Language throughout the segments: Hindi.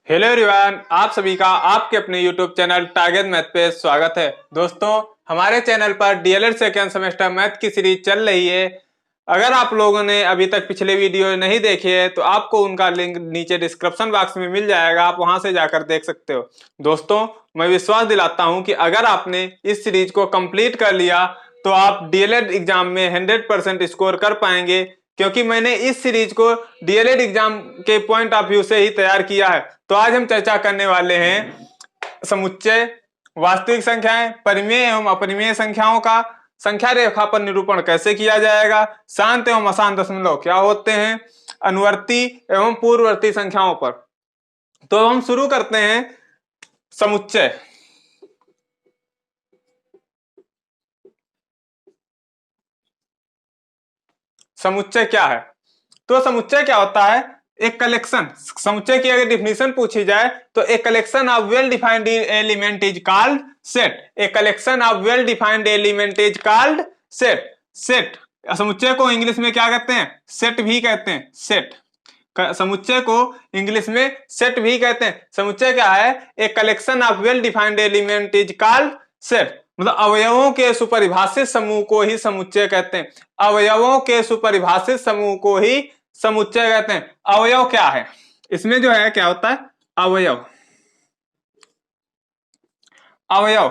हेलो एवरीवन, आप सभी का आपके अपने यूट्यूब चैनल टारगेट मैथ पे स्वागत है। दोस्तों, हमारे चैनल पर डीएलएड सेकेंड सेमेस्टर मैथ की सीरीज चल रही है। अगर आप लोगों ने अभी तक पिछले वीडियो नहीं देखे हैं तो आपको उनका लिंक नीचे डिस्क्रिप्शन बॉक्स में मिल जाएगा, आप वहां से जाकर देख सकते हो। दोस्तों, मैं विश्वास दिलाता हूं कि अगर आपने इस सीरीज को कंप्लीट कर लिया तो आप डीएलएड एग्जाम में 100% स्कोर कर पाएंगे, क्योंकि मैंने इस सीरीज को डीएलएड एग्जाम के पॉइंट ऑफ व्यू से ही तैयार किया है। तो आज हम चर्चा करने वाले हैं समुच्चय, वास्तविक संख्याएं, परिमेय एवं अपरिमेय संख्याओं का संख्या रेखा पर निरूपण कैसे किया जाएगा, शांत एवं अशांत दशमलव क्या होते हैं, अनुवर्ती एवं पूर्ववर्ती संख्याओं पर। तो हम शुरू करते हैं समुच्चय। समुच्चय क्या है? तो समुच्चय क्या होता है? एक कलेक्शन। समुच्चय की अगर डिफिनीशन पूछी जाए तो a collection of well defined element is called set. A collection of well defined element is called set. Set समुच्चय को इंग्लिश में क्या कहते हैं? सेट भी कहते हैं। सेट समुच्चय को इंग्लिश में सेट भी कहते हैं। समुच्चय क्या है? A collection of well defined element is called set. मतलब अवयवों के सुपरिभाषित समूह को ही समुच्चय कहते हैं। अवयवों के सुपरिभाषित समूह को ही समुच्चय कहते हैं। अवयव क्या है? इसमें जो है क्या होता है? अवयव। अवयव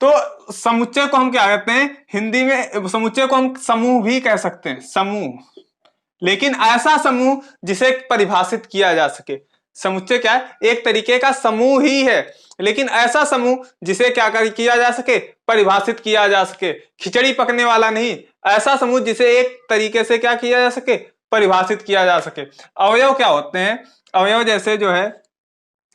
तो समुच्चय को हम क्या कहते हैं? हिंदी में समुच्चय को हम समूह भी कह सकते हैं। समूह, लेकिन ऐसा समूह जिसे परिभाषित किया जा सके। समुच्चय क्या है? एक तरीके का समूह ही है, लेकिन ऐसा समूह जिसे क्या किया जा सके? परिभाषित किया जा सके। खिचड़ी पकने वाला नहीं, ऐसा समूह जिसे एक तरीके से क्या किया जा सके? परिभाषित किया जा सके। अवयव क्या होते हैं? अवयव जैसे जो है,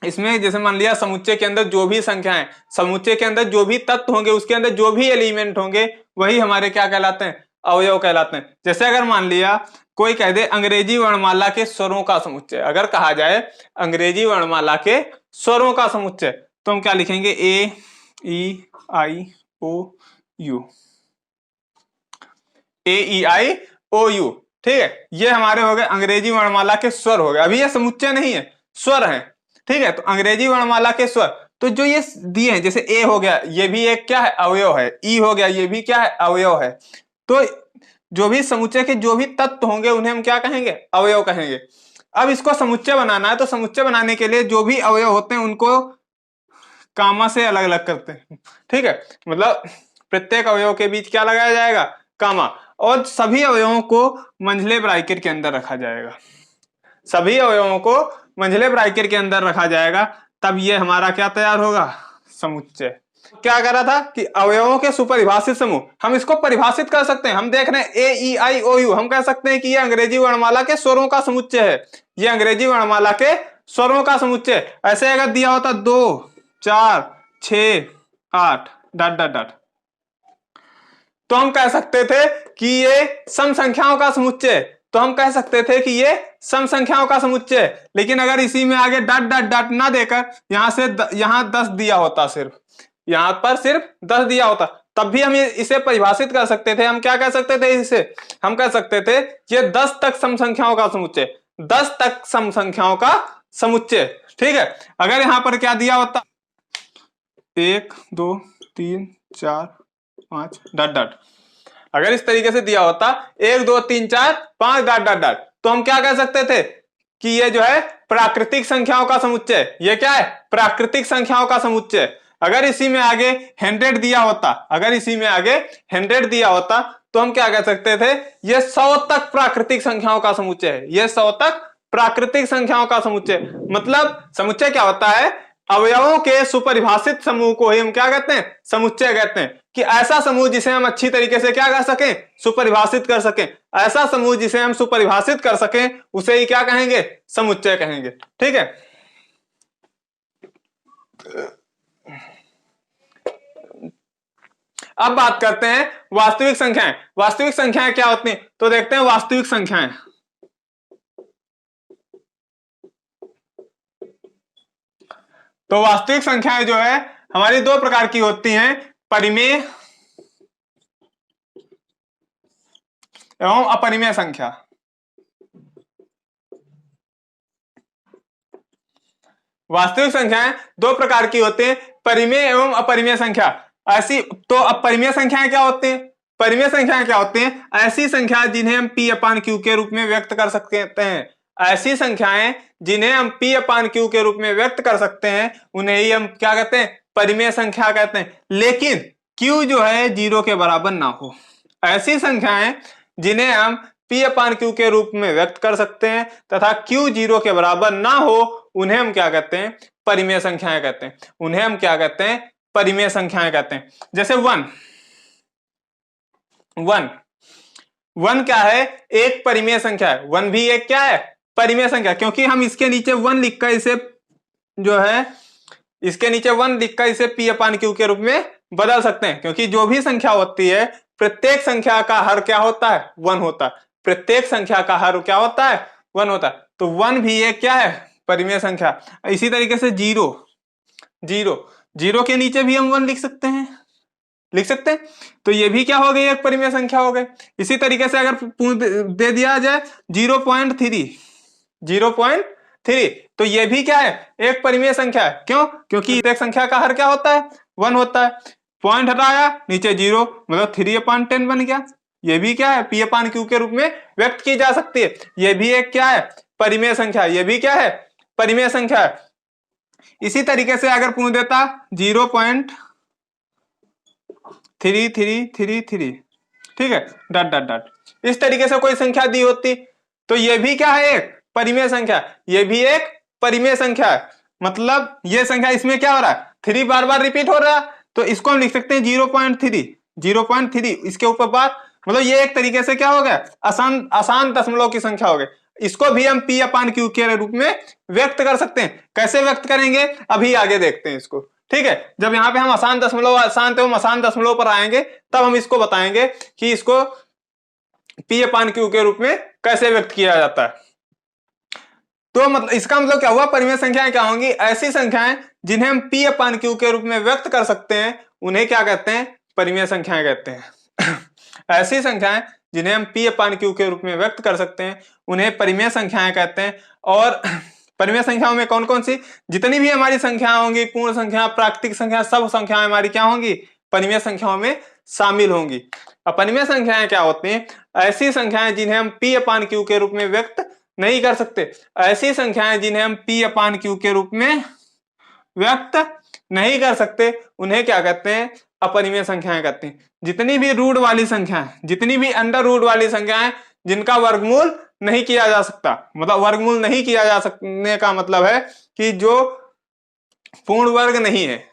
इसमें जैसे मान लिया समुच्चय के अंदर जो भी संख्याएं, समुच्चय के अंदर जो भी तत्व होंगे, उसके अंदर जो भी एलिमेंट होंगे, वही हमारे क्या कहलाते हैं? अवयव कहलाते हैं। जैसे अगर मान लिया कोई कह दे अंग्रेजी वर्णमाला के स्वरों का समुच्चय, अगर कहा जाए अंग्रेजी वर्णमाला के स्वरों का समुच्चय, तो हम क्या लिखेंगे? ए ई आई ओ you. A E I O you, ठीक है। ये हमारे हो गए अंग्रेजी वर्णमाला के स्वर हो गए। अभी ये समुच्चय नहीं है, स्वर है, ठीक है। तो अंग्रेजी वर्णमाला के स्वर, तो जो ये दिए हैं, जैसे ए हो गया, ये भी एक क्या है? अवयव है। ई हो गया, ये भी क्या है? अवयव है। तो जो भी समुच्चय के जो भी तत्व होंगे उन्हें हम क्या कहेंगे? अवयव कहेंगे। अब इसको समुच्चय बनाना है, तो समुच्चय बनाने के लिए जो भी अवयव होते हैं उनको कामा से अलग अलग करते हैं, ठीक है। मतलब प्रत्येक अवयव के बीच क्या लगाया जाएगा? कामा। और सभी अवयवों को मंझले ब्रैकेट के अंदर रखा जाएगा। सभी अवयवों को मंझले ब्रैकेट के अंदर रखा जाएगा, तब ये हमारा क्या तैयार होगा? समुच्चय। क्या करा था कि अवयवों के सुपरिभाषित समूह, हम इसको परिभाषित कर सकते हैं। हम देख रहे हैं ए ई आई ओ यू, हम कह सकते हैं कि ये अंग्रेजी वर्णमाला के स्वरों का समुच्चय है। ये अंग्रेजी वर्णमाला के स्वरों का समुच्चय। ऐसे अगर दिया होता 2 4 6 8 डॉट डॉट डॉट, तो हम कह सकते थे कि ये सम संख्याओं का समुच्चय। तो हम कह सकते थे कि ये सम संख्याओं का समुच्चय। लेकिन अगर इसी में आगे डॉट डॉट डॉट ना देकर यहां से यहां 10 दिया होता, सिर्फ यहां पर सिर्फ 10 दिया होता, तब भी हम इसे परिभाषित कर सकते थे। हम क्या कह सकते थे इसे? हम कह सकते थे ये 10 तक सम संख्याओं का समुच्चय। 10 तक सम संख्याओं का समुच्चय, ठीक है। अगर यहां पर क्या दिया होता? 1 2 3 4 5 डॉट डॉट, अगर इस तरीके से दिया होता 1 2 3 4 5 डॉट डॉट डॉट, तो हम क्या कह सकते थे कि ये जो है प्राकृतिक संख्याओं का समुच्चय। ये क्या है? प्राकृतिक संख्याओं का समुच्चय। अगर इसी में आगे 100 दिया होता, अगर इसी में आगे 100 दिया होता, तो हम क्या कह सकते थे? ये 100 तक प्राकृतिक संख्याओं का समुच्चय है। ये 100 तक प्राकृतिक संख्याओं का समुच्चय। मतलब समुच्चय क्या होता है? अवयवों के सुपरिभाषित समूह को ही हम क्या कहते हैं? समुच्चय कहते हैं। कि ऐसा समूह जिसे हम अच्छी तरीके से क्या कर सकें? सुपरिभाषित कर सकें। ऐसा समूह जिसे हम सुपरिभाषित कर सकें, उसे ही क्या कहेंगे? समुच्चय कहेंगे, ठीक है। अब बात करते हैं वास्तविक संख्याएं। वास्तविक संख्याएं क्या होती हैं? तो देखते हैं वास्तविक संख्याएं। तो वास्तविक संख्याएं जो है हमारी दो प्रकार की होती हैं, परिमेय एवं अपरिमेय संख्या। वास्तविक संख्याएं दो प्रकार की होती हैं, परिमेय एवं अपरिमेय संख्या। ऐसी तो अपरिमेय संख्याएं क्या होती हैं? परिमेय संख्याएं क्या होती हैं? ऐसी संख्या जिन्हें हम P अपान Q के रूप में व्यक्त कर सकते हैं। ऐसी संख्याएं जिन्हें हम P अपान Q के रूप में व्यक्त कर सकते हैं उन्हें ही हम क्या कहते हैं? परिमेय संख्या कहते हैं। लेकिन Q जो है 0 के बराबर ना हो। ऐसी संख्याएं जिन्हें हम P अपान Q के रूप में व्यक्त कर सकते हैं तथा Q 0 के बराबर ना हो उन्हें हम क्या कहते हैं? परिमेय संख्याएं कहते हैं। उन्हें हम क्या कहते हैं? परिमेय संख्याएं कहते हैं। जैसे 1 क्या है? एक परिमेय संख्या है। 1 भी एक क्या है? परिमेय संख्या, क्योंकि हम इसके नीचे 1 लिखकर इसे जो है इसके नीचे 1 लिखकर इसे P अपान Q के रूप में बदल सकते हैं, क्योंकि जो भी संख्या होती है प्रत्येक संख्या का हर क्या होता है? 1 होता है। प्रत्येक संख्या का हर क्या होता है? 1 होता है। तो 1 भी एक क्या है? परिमेय संख्या। इसी तरीके से 0 के नीचे भी हम 1 लिख सकते हैं, तो ये भी क्या हो गई? एक परिमेय संख्या हो गई। इसी तरीके से अगर दे दिया जाए 0.3 तो ये भी क्या है? एक परिमेय संख्या है। क्यों? क्योंकि एक संख्या का हर क्या होता है? 1 होता है। पॉइंट हटाया, नीचे 0, मतलब 3/10 बन गया। ये भी क्या है? P अपान Q के रूप में व्यक्त की जा सकती है। ये भी एक क्या है? परिमेय संख्या। ये भी क्या है? परिमेय संख्या है। इसी तरीके से अगर पूछ देता 0.3333, ठीक है, डॉट डॉट डॉट, इस तरीके से कोई संख्या दी होती तो ये भी क्या है? एक परिमेय संख्या। ये भी एक परिमेय संख्या है। मतलब ये संख्या, इसमें क्या हो रहा है? 3 बार बार रिपीट हो रहा है, तो इसको हम लिख सकते हैं 0.3 इसके ऊपर बार, मतलब ये एक तरीके से क्या हो गया? आसान दशमलव की संख्या हो गई। इसको भी हम P अपान Q के रूप में व्यक्त कर सकते हैं। कैसे व्यक्त करेंगे अभी आगे देखते हैं इसको, ठीक है। जब यहाँ पे हम आसान दशमलव पर आएंगे तब हम इसको बताएंगे कि इसको P अपान Q के रूप में कैसे व्यक्त किया जाता है। तो मतलब इसका मतलब क्या हुआ? परिमेय संख्याएं क्या होंगी? ऐसी संख्याएं जिन्हें हम P अपान Q के रूप में व्यक्त कर सकते हैं उन्हें क्या कहते हैं? परिमेय संख्याएं कहते हैं। ऐसी संख्याएं जिन्हें हम P अपान Q के रूप में व्यक्त कर सकते हैं उन्हें परिमेय संख्याएं कहते हैं। और परिमेय संख्याओं में कौन कौन सी? जितनी भी हमारी संख्याएं होंगी, पूर्ण संख्या, प्राकृतिक संख्या, सब संख्याएं हमारी क्या होंगी? परिमेय संख्याओं में शामिल होंगी। अपरिमेय संख्याएं क्या होती हैं? ऐसी संख्याएं जिन्हें हम P अपान Q के रूप में व्यक्त नहीं कर सकते। ऐसी संख्याएं जिन्हें हम P अपान Q के रूप में व्यक्त नहीं कर सकते उन्हें क्या कहते हैं? अपरिमेय संख्याएं कहते हैं। जितनी भी रूट वाली संख्याएं, जितनी भी अंडर रूट वाली संख्याएं जिनका वर्गमूल नहीं किया जा सकता, मतलब वर्गमूल नहीं किया जा सकने का मतलब है कि जो पूर्ण वर्ग नहीं है,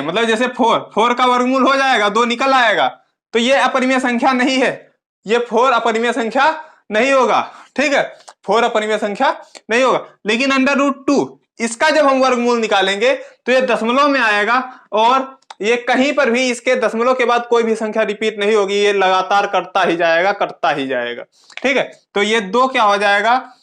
मतलब जैसे 4 का वर्गमूल हो जाएगा, 2 निकल आएगा, तो ये अपरिमेय संख्या नहीं है। ये 4 अपरिमेय संख्या नहीं होगा, ठीक है, 4 अपरिमेय संख्या नहीं होगा। लेकिन अंडर रूट 2 इसका जब हम वर्गमूल निकालेंगे तो ये दशमलव में आएगा और ये कहीं पर भी इसके दशमलव के बाद कोई भी संख्या रिपीट नहीं होगी, ये लगातार करता ही जाएगा, ठीक है। तो ये 2 क्या हो जाएगा?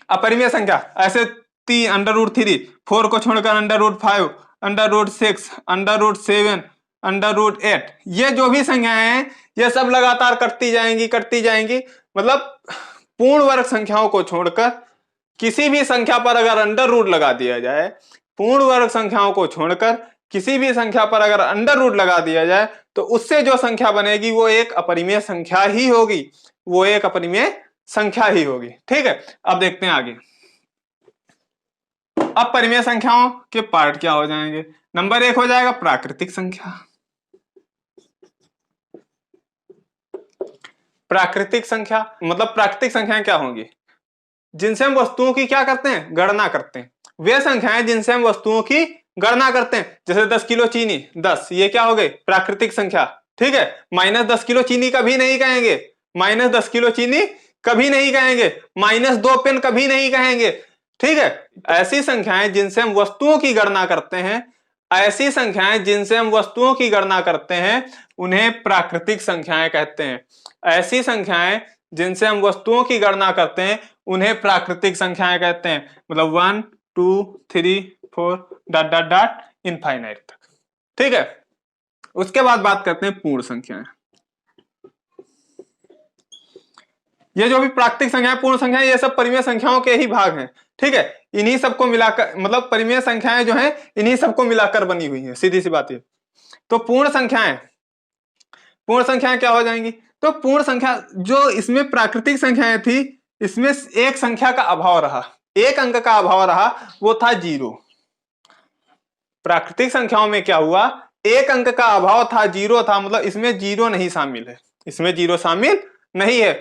अपरिमेय संख्या। ऐसे 3 अंडर रूट 3, 4 को छोड़कर under root 5, under root 6, under root 7, under root 8, ये जो भी संख्याएं हैं ये सब लगातार करती जाएंगी। मतलब पूर्ण वर्ग संख्याओं को छोड़कर किसी भी संख्या पर अगर अंडर रूट लगा दिया जाए, पूर्ण वर्ग संख्याओं को छोड़कर किसी भी संख्या पर अगर अंडर रूट लगा दिया जाए तो उससे जो संख्या बनेगी वो एक अपरिमेय संख्या ही होगी, ठीक है। अब देखते हैं आगे। अब परिमेय संख्याओं के पार्ट क्या हो जाएंगे? नंबर 1 हो जाएगा प्राकृतिक संख्या। प्राकृतिक संख्या मतलब प्राकृतिक संख्याएं क्या होंगी? जिनसे हम वस्तुओं की क्या करते हैं? गणना करते हैं। वे संख्याएं जिनसे हम वस्तुओं की गणना करते हैं, जैसे 10 किलो चीनी, 10, ये क्या हो गई? प्राकृतिक संख्या, ठीक है। -10 किलो चीनी कभी नहीं कहेंगे, -10 किलो चीनी कभी नहीं कहेंगे, -2 पेन कभी नहीं कहेंगे, ठीक है। ऐसी संख्याएं जिनसे हम वस्तुओं की गणना करते हैं उन्हें प्राकृतिक संख्याएं कहते हैं। ऐसी संख्याएं जिनसे हम वस्तुओं की गणना करते हैं उन्हें प्राकृतिक संख्याएं कहते हैं। मतलब 1 2 3 4 डॉट डॉट डॉट इनफाइनाइट तक, ठीक है। उसके बाद बात करते हैं पूर्ण संख्याएं। ये जो भी प्राकृतिक संख्याएं, पूर्ण संख्याएं, ये सब परिमेय संख्याओं के ही भाग हैं, ठीक है, इन्हीं सबको मिलाकर, मतलब परिमेय संख्याएं जो हैं इन्हीं सबको मिलाकर बनी हुई हैं, सीधी सी बात है। तो पूर्ण संख्याएं क्या हो जाएंगी? तो पूर्ण संख्या, जो इसमें प्राकृतिक संख्याएं थी, इसमें एक संख्या का अभाव रहा, एक अंक का अभाव रहा, वो था 0। प्राकृतिक संख्याओं में क्या हुआ? एक अंक का अभाव था, 0 था, मतलब इसमें 0 नहीं शामिल है, इसमें 0 शामिल नहीं है।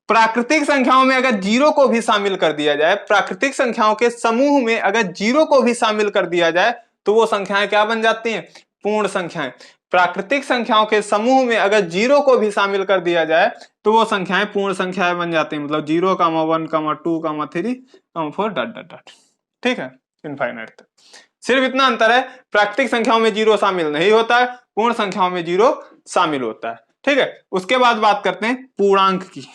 प्राकृतिक संख्याओं में अगर 0 को भी शामिल कर दिया जाए, प्राकृतिक संख्याओं के समूह में अगर 0 को भी शामिल कर दिया जाए, तो वो संख्याएं क्या बन जाती हैं? पूर्ण संख्याएं। प्राकृतिक संख्याओं के समूह में अगर 0 को भी शामिल कर दिया जाए, तो वो संख्याएं पूर्ण संख्याएं बन जाती हैं, मतलब 0, 1, 2, 3, 4 डॉट डॉट डॉट, ठीक है, इनफाइनाइट तक। सिर्फ इतना अंतर है, प्राकृतिक संख्याओं में 0 शामिल नहीं होता है, पूर्ण संख्याओं में 0 शामिल होता है, ठीक है। उसके बाद बात करते हैं पूर्णांक की।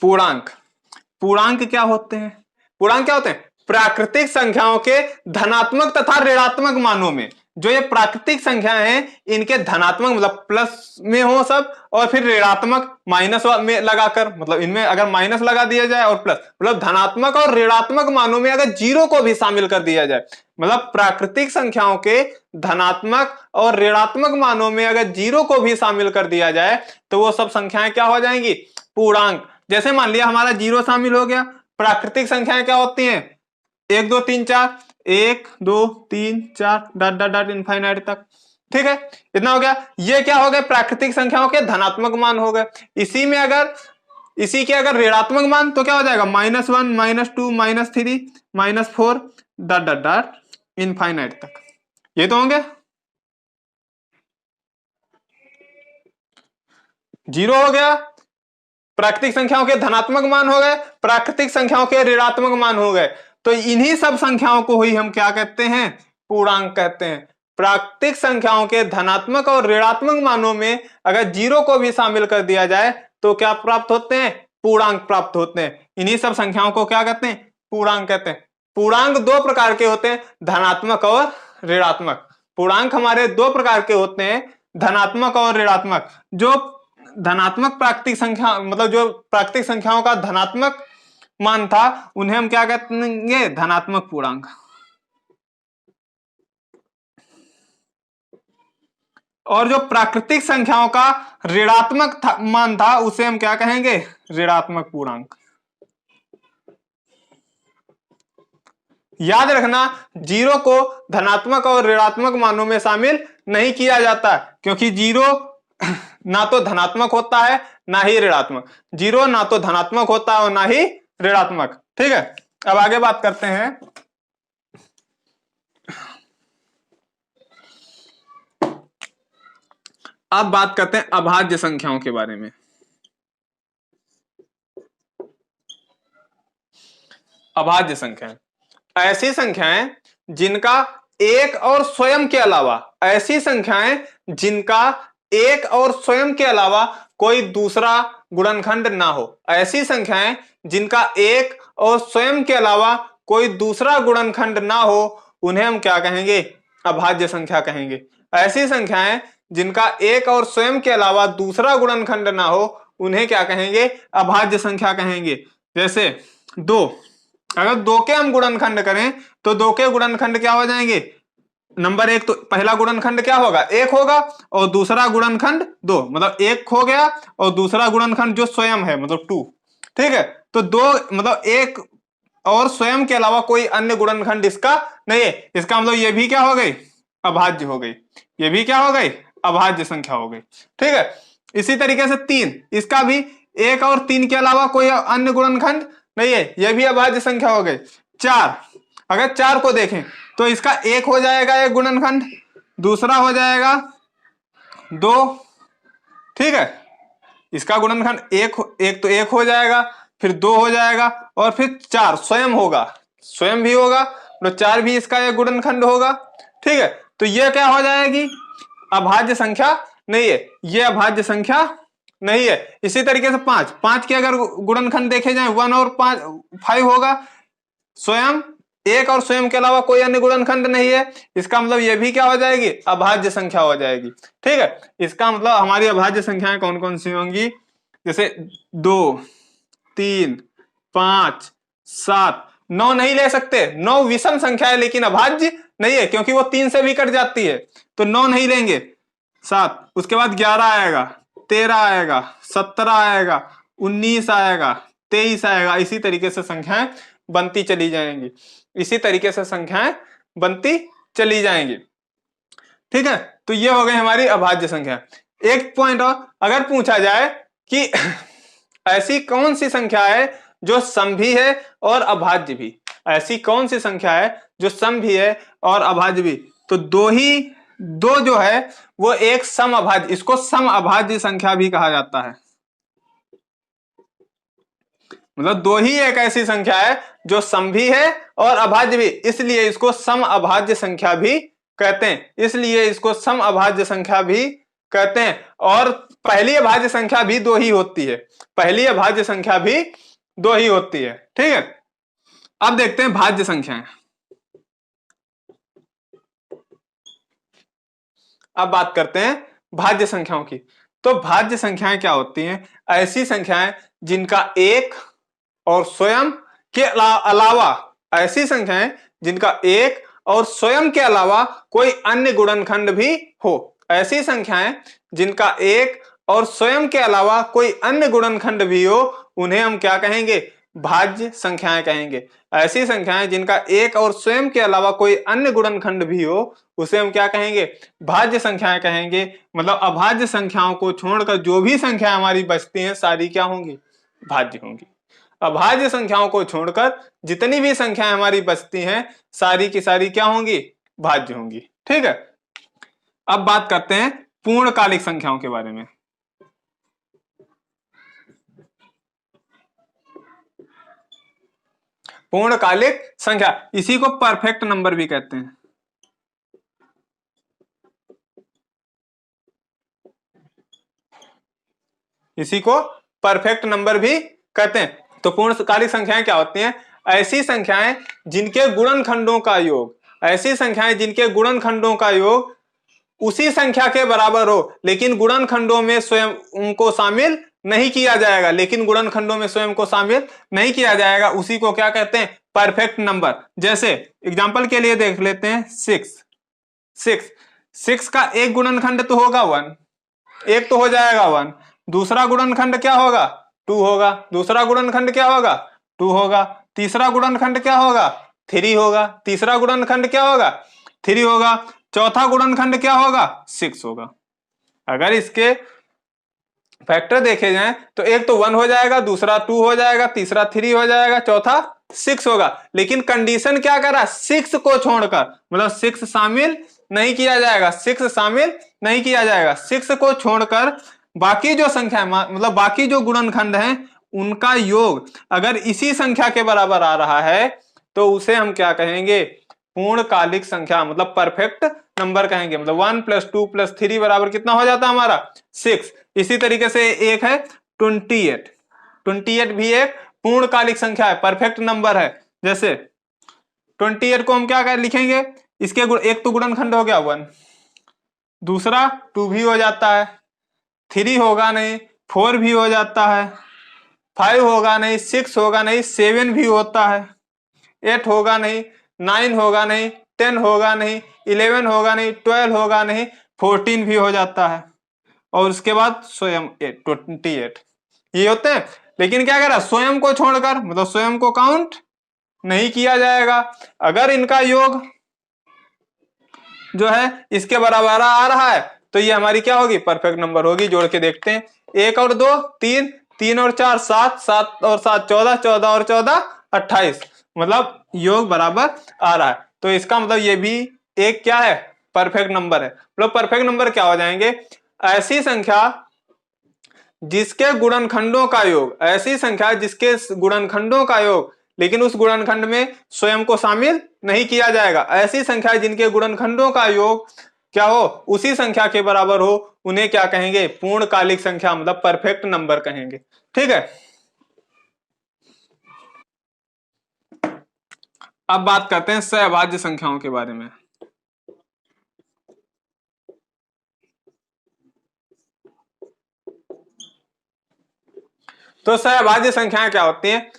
पूर्णांक क्या होते हैं? पूर्णांक क्या होते हैं? प्राकृतिक संख्याओं के धनात्मक तथा ऋणात्मक मानों में, जो ये प्राकृतिक संख्याएं हैं, इनके धनात्मक मतलब प्लस में हो सब, और फिर ऋणात्मक माइनस में लगाकर, मतलब इनमें अगर माइनस लगा दिया जाए और प्लस, मतलब धनात्मक और ऋणात्मक मानों में अगर 0 को भी शामिल कर दिया जाए, मतलब प्राकृतिक संख्याओं के धनात्मक और ऋणात्मक मानों में अगर 0 को भी शामिल कर दिया जाए, तो वो सब संख्याएं क्या हो जाएंगी? पूर्णांक। जैसे मान लिया हमारा 0 शामिल हो गया, प्राकृतिक संख्याएं क्या होती हैं? 1 2 3 4, 1 2 3 4 डॉट डॉट डॉट इनफाइनाइट तक, ठीक है, इतना हो गया। ये क्या हो गए? प्राकृतिक संख्याओं के धनात्मक मान हो गए। इसी के अगर ऋणात्मक मान, तो क्या हो जाएगा? -1 -2 -3 -4 डॉट डॉट डॉट इनफाइनाइट तक, ये तो होंगे। 0 हो गया, प्राकृतिक संख्याओं के धनात्मक मान हो गए, प्राकृतिक संख्याओं के ऋणात्मक मान हो गए, तो इन्हीं सब संख्याओं को ही हम क्या कहते हैं? पूर्णांक कहते हैं। प्राकृतिक संख्याओं के धनात्मक और ऋणात्मक मानों में अगर 0 को भी शामिल कर दिया जाए, तो क्या प्राप्त होते हैं? पूर्णांक प्राप्त होते हैं। इन्हीं सब संख्याओं को क्या कहते हैं? पूर्णांक कहते हैं। पूर्णांक 2 प्रकार के होते हैं, धनात्मक और ऋणात्मक। पूर्णांक हमारे 2 प्रकार के होते हैं, धनात्मक और ऋणात्मक। जो धनात्मक प्राकृतिक संख्या, मतलब जो प्राकृतिक संख्याओं का धनात्मक मान था, उन्हें हम क्या कहेंगे? धनात्मक पूर्णांक। और जो प्राकृतिक संख्याओं का ऋणात्मक मान था, उसे हम क्या कहेंगे? ऋणात्मक पूर्णांक। याद रखना, 0 को धनात्मक और ऋणात्मक मानों में शामिल नहीं किया जाता, क्योंकि 0 ना तो धनात्मक होता है ना ही ऋणात्मक। 0 ना तो धनात्मक होता है और ना ही ऋणात्मक, ठीक है। अब आगे बात करते हैं, अब बात करते हैं अभाज्य संख्याओं के बारे में। अभाज्य संख्याएं ऐसी संख्याएं जिनका एक और स्वयं के अलावा, ऐसी संख्याएं जिनका एक और स्वयं के अलावा कोई दूसरा गुणनखंड ना हो। ऐसी संख्याएं जिनका एक और स्वयं के अलावा कोई दूसरा गुणनखंड ना हो, उन्हें हम क्या कहेंगे? अभाज्य संख्या कहेंगे। ऐसी संख्याएं जिनका एक और स्वयं के अलावा दूसरा गुणनखंड ना हो, उन्हें क्या कहेंगे? अभाज्य संख्या कहेंगे। जैसे 2, अगर 2 के हम गुणनखंड करें, तो 2 के गुणनखंड क्या हो जाएंगे? नंबर 1, तो पहला गुणनखंड क्या होगा? 1 होगा, और दूसरा गुणनखंड 2, मतलब 1 हो गया, और दूसरा गुणनखंड जो स्वयं है मतलब 2, ठीक है। तो 2 मतलब 1 और स्वयं के अलावा कोई अन्य गुणनखंड इसका नहीं है, इसका मतलब ये भी क्या हो गई? अभाज्य हो गई। ये भी क्या हो गई? अभाज्य संख्या हो गई, ठीक है। इसी तरीके से 3, इसका भी 1 और 3 के अलावा कोई अन्य गुणनखंड नहीं है, यह भी अभाज्य संख्या हो गई। 4, अगर 4 को देखें, तो इसका 1 हो जाएगा एक गुणनखंड, दूसरा हो जाएगा 2, ठीक है। इसका गुणनखंड एक तो 1 हो जाएगा, फिर 2 हो जाएगा, और फिर 4 स्वयं होगा, स्वयं भी होगा, तो 4 भी इसका एक गुणनखंड होगा, ठीक है। तो ये क्या हो जाएगी? अभाज्य संख्या नहीं है, ये अभाज्य संख्या नहीं है। इसी तरीके से 5 के अगर गुणनखंड देखे जाए, 1 और 5 होगा, स्वयं एक और स्वयं के अलावा कोई अन्य गुणनखंड नहीं है, इसका मतलब ये भी क्या हो जाएगी, अभाज्य संख्या हो जाएगी। ठीक है, इसका मतलब हमारी अभाज्य संख्याएं कौन कौन सी होंगी, जैसे 2, 3, 5, 7, 9 नहीं ले सकते, 9 विषम संख्या है लेकिन अभाज्य नहीं है क्योंकि वो 3 से भी कट जाती है, तो 9 नहीं लेंगे। 7, उसके बाद 11 आएगा, 13 आएगा, 17 आएगा, 19 आएगा, 23 आएगा, इसी तरीके से संख्याएं बनती चली जाएंगी, इसी तरीके से संख्याएं बनती चली जाएंगी। ठीक है, तो ये हो गई हमारी अभाज्य संख्या। एक पॉइंट और, अगर पूछा जाए कि ऐसी कौन सी संख्या है जो सम भी है और अभाज्य भी, ऐसी कौन सी संख्या है जो सम भी है और अभाज्य भी, तो दो जो है वो एक सम अभाज्य, इसको सम अभाज्य संख्या भी कहा जाता है। मतलब दो ही एक ऐसी संख्या है जो सम भी है और अभाज्य भी, इसलिए इसको सम अभाज्य संख्या भी कहते हैं, इसलिए इसको सम अभाज्य संख्या भी कहते हैं। और पहली अभाज्य संख्या भी दो ही होती है, पहली अभाज्य संख्या भी दो ही होती है। ठीक है, अब देखते हैं भाज्य संख्याएं। अब बात करते हैं भाज्य संख्याओं की। तो भाज्य संख्याएं क्या होती हैं, ऐसी संख्याएं जिनका एक और स्वयं के अलावा, ऐसी संख्याएं जिनका एक और स्वयं के अलावा कोई अन्य गुणनखंड भी हो, ऐसी संख्याएं जिनका एक और स्वयं के अलावा कोई अन्य गुणनखंड भी हो, उन्हें हम क्या कहेंगे, भाज्य संख्याएं कहेंगे। ऐसी संख्याएं जिनका एक और स्वयं के अलावा कोई अन्य गुणनखंड भी हो, उसे हम क्या कहेंगे, भाज्य संख्याएं कहेंगे। मतलब अभाज्य संख्याओं को छोड़कर जो भी संख्याएं हमारी बचती हैं सारी क्या होंगी, भाज्य होंगी। अभाज्य संख्याओं को छोड़कर जितनी भी संख्याएं हमारी बचती हैं सारी की सारी क्या होंगी, भाज्य होंगी। ठीक है, अब बात करते हैं पूर्णकालिक संख्याओं के बारे में। पूर्णकालिक संख्या, इसी को परफेक्ट नंबर भी कहते हैं। इसी को परफेक्ट नंबर भी कहते हैं। तो पूर्णकालिक संख्याएं क्या होती हैं, ऐसी संख्याएं जिनके गुणनखंडों का योग, ऐसी संख्याएं जिनके गुणनखंडों का योग उसी संख्या के बराबर हो लेकिन गुणनखंडों में स्वयं उनको शामिल नहीं किया जाएगा, लेकिन गुणनखंडों में स्वयं को शामिल नहीं किया जाएगा, उसी को क्या कहते हैं, परफेक्ट नंबर। जैसे एग्जांपल के लिए देख लेते हैं 6 का एक गुणनखंड तो होगा 1, एक तो हो जाएगा 1, दूसरा गुणनखंड क्या होगा, 2 होगा, दूसरा गुणनखंड क्या होगा, 2 होगा, तीसरा गुणनखंड क्या होगा, 3 होगा, तीसरा गुणनखंड क्या होगा, 3 होगा, चौथा गुणनखंड क्या होगा, 6 होगा। अगर इसके फैक्टर देखे जाएं तो एक तो 1 हो जाएगा, दूसरा 2 हो जाएगा, तीसरा 3 हो जाएगा, चौथा 6 होगा। लेकिन कंडीशन क्या करा, 6 को छोड़कर, मतलब 6 शामिल नहीं किया जाएगा, 6 शामिल नहीं किया जाएगा, 6 को छोड़कर बाकी जो संख्या, मतलब बाकी जो गुणनखंड हैं उनका योग अगर इसी संख्या के बराबर आ रहा है तो उसे हम क्या कहेंगे, पूर्णकालिक संख्या, मतलब परफेक्ट नंबर कहेंगे। मतलब 1 + 2 + 3 बराबर कितना हो जाता है हमारा, 6। इसी तरीके से एक है 28, 28 भी एक पूर्णकालिक संख्या है, परफेक्ट नंबर है। जैसे 28 को हम क्या कर लिखेंगे, इसके एक तो गुणनखंड हो गया 1, दूसरा 2 भी हो जाता है, 3 होगा नहीं, 4 भी हो जाता है, 5 होगा नहीं, 6 होगा नहीं, 7 भी होता है, 8 होगा नहीं, 9 होगा नहीं, 10 होगा नहीं, 11 होगा नहीं, 12 होगा नहीं, 14 भी हो जाता है, और उसके बाद स्वयं 28 ये होते हैं। लेकिन क्या करा, स्वयं को छोड़कर, मतलब स्वयं को काउंट नहीं किया जाएगा। अगर इनका योग जो है इसके बराबर आ रहा है तो ये हमारी क्या होगी, परफेक्ट नंबर होगी। जोड़ के देखते हैं, 1 और 2 3, 3 और 4 7, 7 और 7 14, 14 और 14 28, मतलब योग बराबर आ रहा है। तो इसका मतलब ये भी एक क्या है, परफेक्ट नंबर है। मतलब परफेक्ट नंबर क्या हो जाएंगे, ऐसी संख्या जिसके गुणनखंडों का योग, ऐसी संख्या जिसके गुणनखंडों का योग लेकिन उस गुणनखंड में स्वयं को शामिल नहीं किया जाएगा, ऐसी संख्या जिनके गुणनखंडों का योग क्या हो, उसी संख्या के बराबर हो, उन्हें क्या कहेंगे, पूर्णकालिक संख्या, मतलब परफेक्ट नंबर कहेंगे। ठीक है, अब बात करते हैं सहअभाज्य संख्याओं के बारे में। तो सहअभाज्य संख्याएं क्या होती हैं?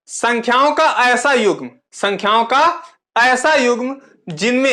संख्याओं का ऐसा युग्म, संख्याओं का ऐसा युग्म जिनमें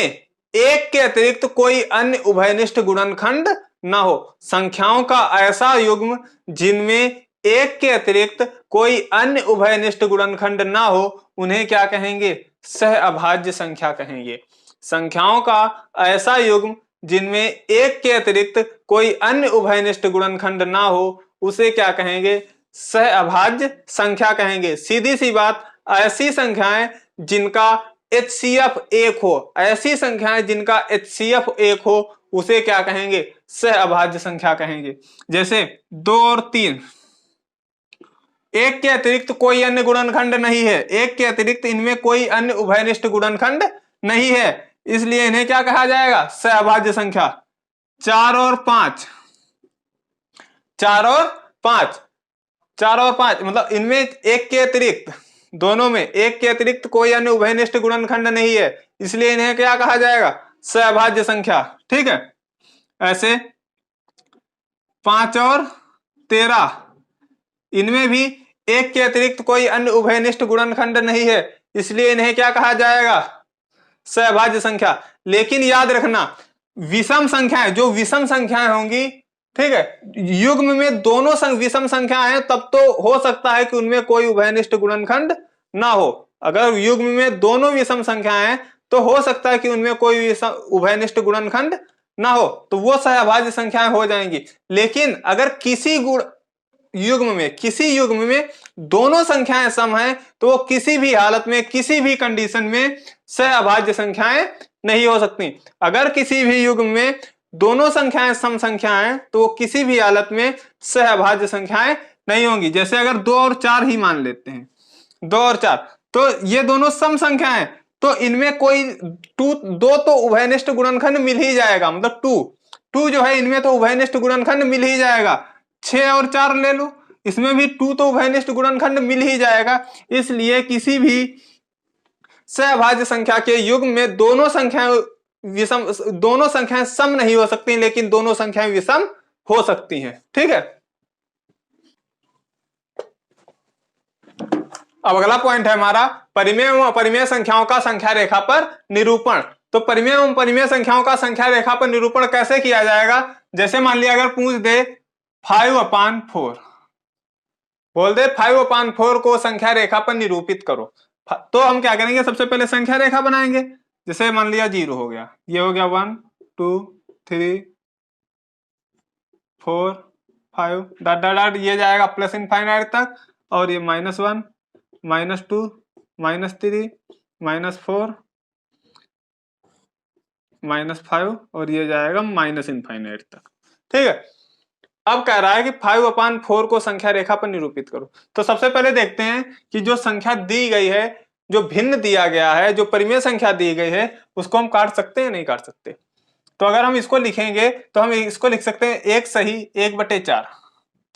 एक के अतिरिक्त कोई अन्य उभयनिष्ठ गुणनखंड ना हो। संख्याओं का ऐसा युग्म जिनमें एक के अतिरिक्त कोई अन्य उभयनिष्ठ गुणनखंड ना हो, उन्हें क्या कहेंगे? सहअभाज्य संख्या कहेंगे। संख्याओं का ऐसा युग्म जिनमें एक के अतिरिक्त कोई अन्य उभयनिष्ठ गुणनखंड ना हो, उसे क्या कहेंगे? सहअभाज्य संख्या कहेंगे। सीधी सी बात, ऐसी संख्याएं जिनका HCF 1 हो, ऐसी संख्याएं जिनका HCF 1 हो, उसे क्या कहेंगे? सहअभाज्य संख्या कहेंगे। जैसे 2 और 3, एक के अतिरिक्त कोई अन्य गुणनखंड नहीं है, एक के अतिरिक्त इनमें कोई अन्य उभयनिष्ठ गुणनखंड नहीं है, इसलिए इन्हें क्या कहा जाएगा? सहअभाज्य संख्या। 4 और 5, 4 और 5, 4 और 5 मतलब इनमें एक के अतिरिक्त, दोनों में एक के अतिरिक्त कोई अन्य उभयनिष्ठ गुणनखंड नहीं है, इसलिए इन्हें क्या कहा जाएगा? सहअभाज्य संख्या। ठीक है। ऐसे 5 और 13, इनमें भी एक के अतिरिक्त कोई अन्य उभयनिष्ठ गुणनखंड नहीं है, इसलिए इन्हें क्या कहा जाएगा? सहअभाज्य संख्या। लेकिन याद रखना, विषम संख्याएं, जो विषम संख्याएं होंगी, ठीक है, युग्म में दोनों विषम संख्याएं हैं, तब तो हो सकता है कि उनमें कोई उभयनिष्ठ गुणनखंड ना हो। अगर युग्म में दोनों विषम संख्याएं हैं तो हो सकता है कि उनमें कोई उभयनिष्ठ गुणनखंड ना हो, तो वो सहअभाज्य संख्याएं हो जाएंगी। लेकिन अगर किसी किसी युग्म में दोनों संख्याएं सम हैं, तो वो किसी भी हालत में, किसी भी कंडीशन में सहअभाज्य संख्याएं नहीं हो सकती। अगर किसी भी युग्म में दोनों संख्याएं सम संख्याएं, तो वो किसी भी हालत में सहअभाज्य संख्याएं नहीं होंगी। जैसे अगर 2 और 4 ही मान लेते हैं, 2 और 4, तो ये दोनों सम संख्याएं, तो इनमें कोई दो तो उभयनिष्ठ गुणनखंड मिल ही जाएगा, मतलब 2 जो है इनमें तो उभयनिष्ठ गुणनखंड मिल ही जाएगा। 6 और 4 ले लो, इसमें भी 2 तो उभयनिष्ठ गुणनखंड मिल ही जाएगा। इसलिए किसी भी सहअभाज्य संख्या के युग्म में दोनों संख्याएं सम नहीं हो सकती, लेकिन दोनों संख्याएं विषम हो सकती हैं। ठीक है। अब अगला पॉइंट है हमारा परिमेय एवं अपरिमेय संख्याओं का संख्या रेखा पर निरूपण। तो परिमेय एवं अपरिमेय संख्याओं का संख्या रेखा पर निरूपण कैसे किया जाएगा? जैसे मान लिया अगर पूछ दे 5/4, बोल दे 5/4 को संख्या रेखा पर निरूपित करो, तो हम क्या करेंगे? सबसे पहले संख्या रेखा बनाएंगे। जैसे मान लिया 0 हो गया, ये हो गया 1 2 3 4 5 डॉट डॉट डॉट, ये जाएगा प्लस इनफाइनाइट तक, और ये -1 -2 -3 -4 -5, और ये जाएगा माइनस इनफाइनाइट तक। ठीक है। अब कह रहा है कि 5/4 को संख्या रेखा पर निरूपित करो। तो सबसे पहले देखते हैं कि जो संख्या दी गई है, जो भिन्न दिया गया है, जो परिमेय संख्या दी गई है, उसको हम काट सकते हैं, नहीं काट सकते? तो अगर हम इसको लिखेंगे तो हम इसको लिख सकते हैं 1 सही 1/4,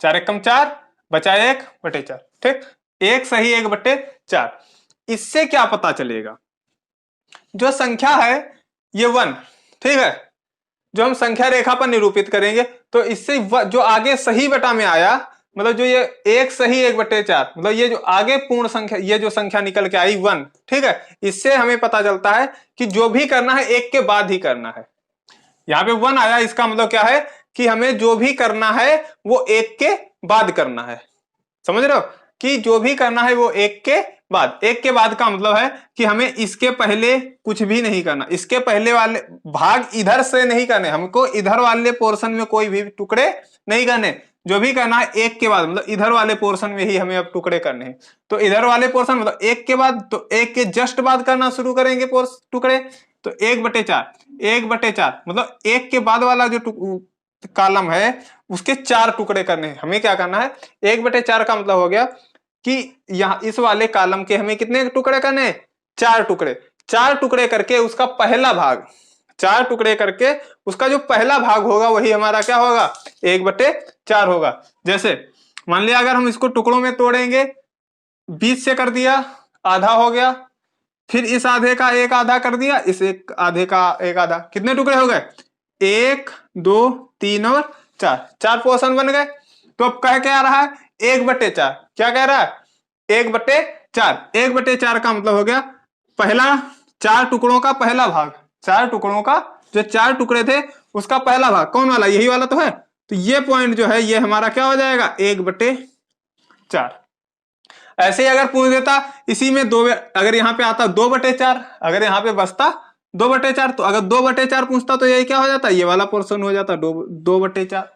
4 एकम 4, बचा 1/4। ठीक, 1 सही 1/4। इससे क्या पता चलेगा? जो संख्या है ये 1, ठीक है, जो हम संख्या रेखा पर निरूपित करेंगे, तो इससे जो आगे सही बटा में आया, मतलब जो ये 1 सही 1/4, मतलब ये जो आगे पूर्ण संख्या, ये जो संख्या निकल के आई 1, ठीक है, इससे हमें पता चलता है कि जो भी करना है 1 के बाद ही करना है। यहाँ पे 1 आया, इसका मतलब क्या है कि हमें जो भी करना है वो 1 के बाद करना है। समझ रहे हो कि जो भी करना है वो 1 के बाद। 1 के बाद का मतलब है कि हमें इसके पहले कुछ भी नहीं करना, इसके पहले वाले भाग इधर से नहीं करने, हमको इधर वाले पोर्शन में कोई भी टुकड़े नहीं करने। जो भी करना है 1 के बाद, मतलब इधर वाले पोर्शन में ही हमें अब टुकड़े करने हैं। तो इधर वाले पोर्शन मतलब 1 के बाद, तो 1 के जस्ट बाद करना शुरू करेंगे टुकड़े। तो 1/4, 1/4 मतलब 1 के बाद वाला जो कॉलम है उसके 4 टुकड़े करने हैं। हमें क्या करना है? 1/4 का मतलब हो गया कि यहां इस वाले कॉलम के हमें कितने टुकड़े करने हैं? 4 टुकड़े। 4 टुकड़े करके उसका पहला भाग, 4 टुकड़े करके उसका जो पहला भाग होगा वही हमारा क्या होगा? 1/4 होगा। जैसे मान लिया अगर हम इसको टुकड़ों में तोड़ेंगे, 20 से कर दिया, आधा हो गया, फिर इस आधे का एक आधा कर दिया, इस एक आधे का एक आधा, कितने टुकड़े हो गए? 1 2 3 और 4, 4 पोर्शन बन गए। तो अब कह क्या रहा है? 1/4। क्या कह रहा है? 1/4। 1/4 का मतलब हो गया पहला 4 टुकड़ों का पहला भाग, 4 टुकड़ों का जो 4 टुकड़े थे उसका पहला भाग कौन वाला? यही वाला तो है। तो ये पॉइंट जो है ये हमारा क्या हो जाएगा? 1/4। ऐसे ही अगर पूछ देता इसी में दो, अगर यहाँ पे आता 2/4, अगर यहाँ पे बसता 2/4, तो अगर 2/4 पूछता तो यही क्या हो जाता? ये वाला पोर्शन हो जाता 2/4।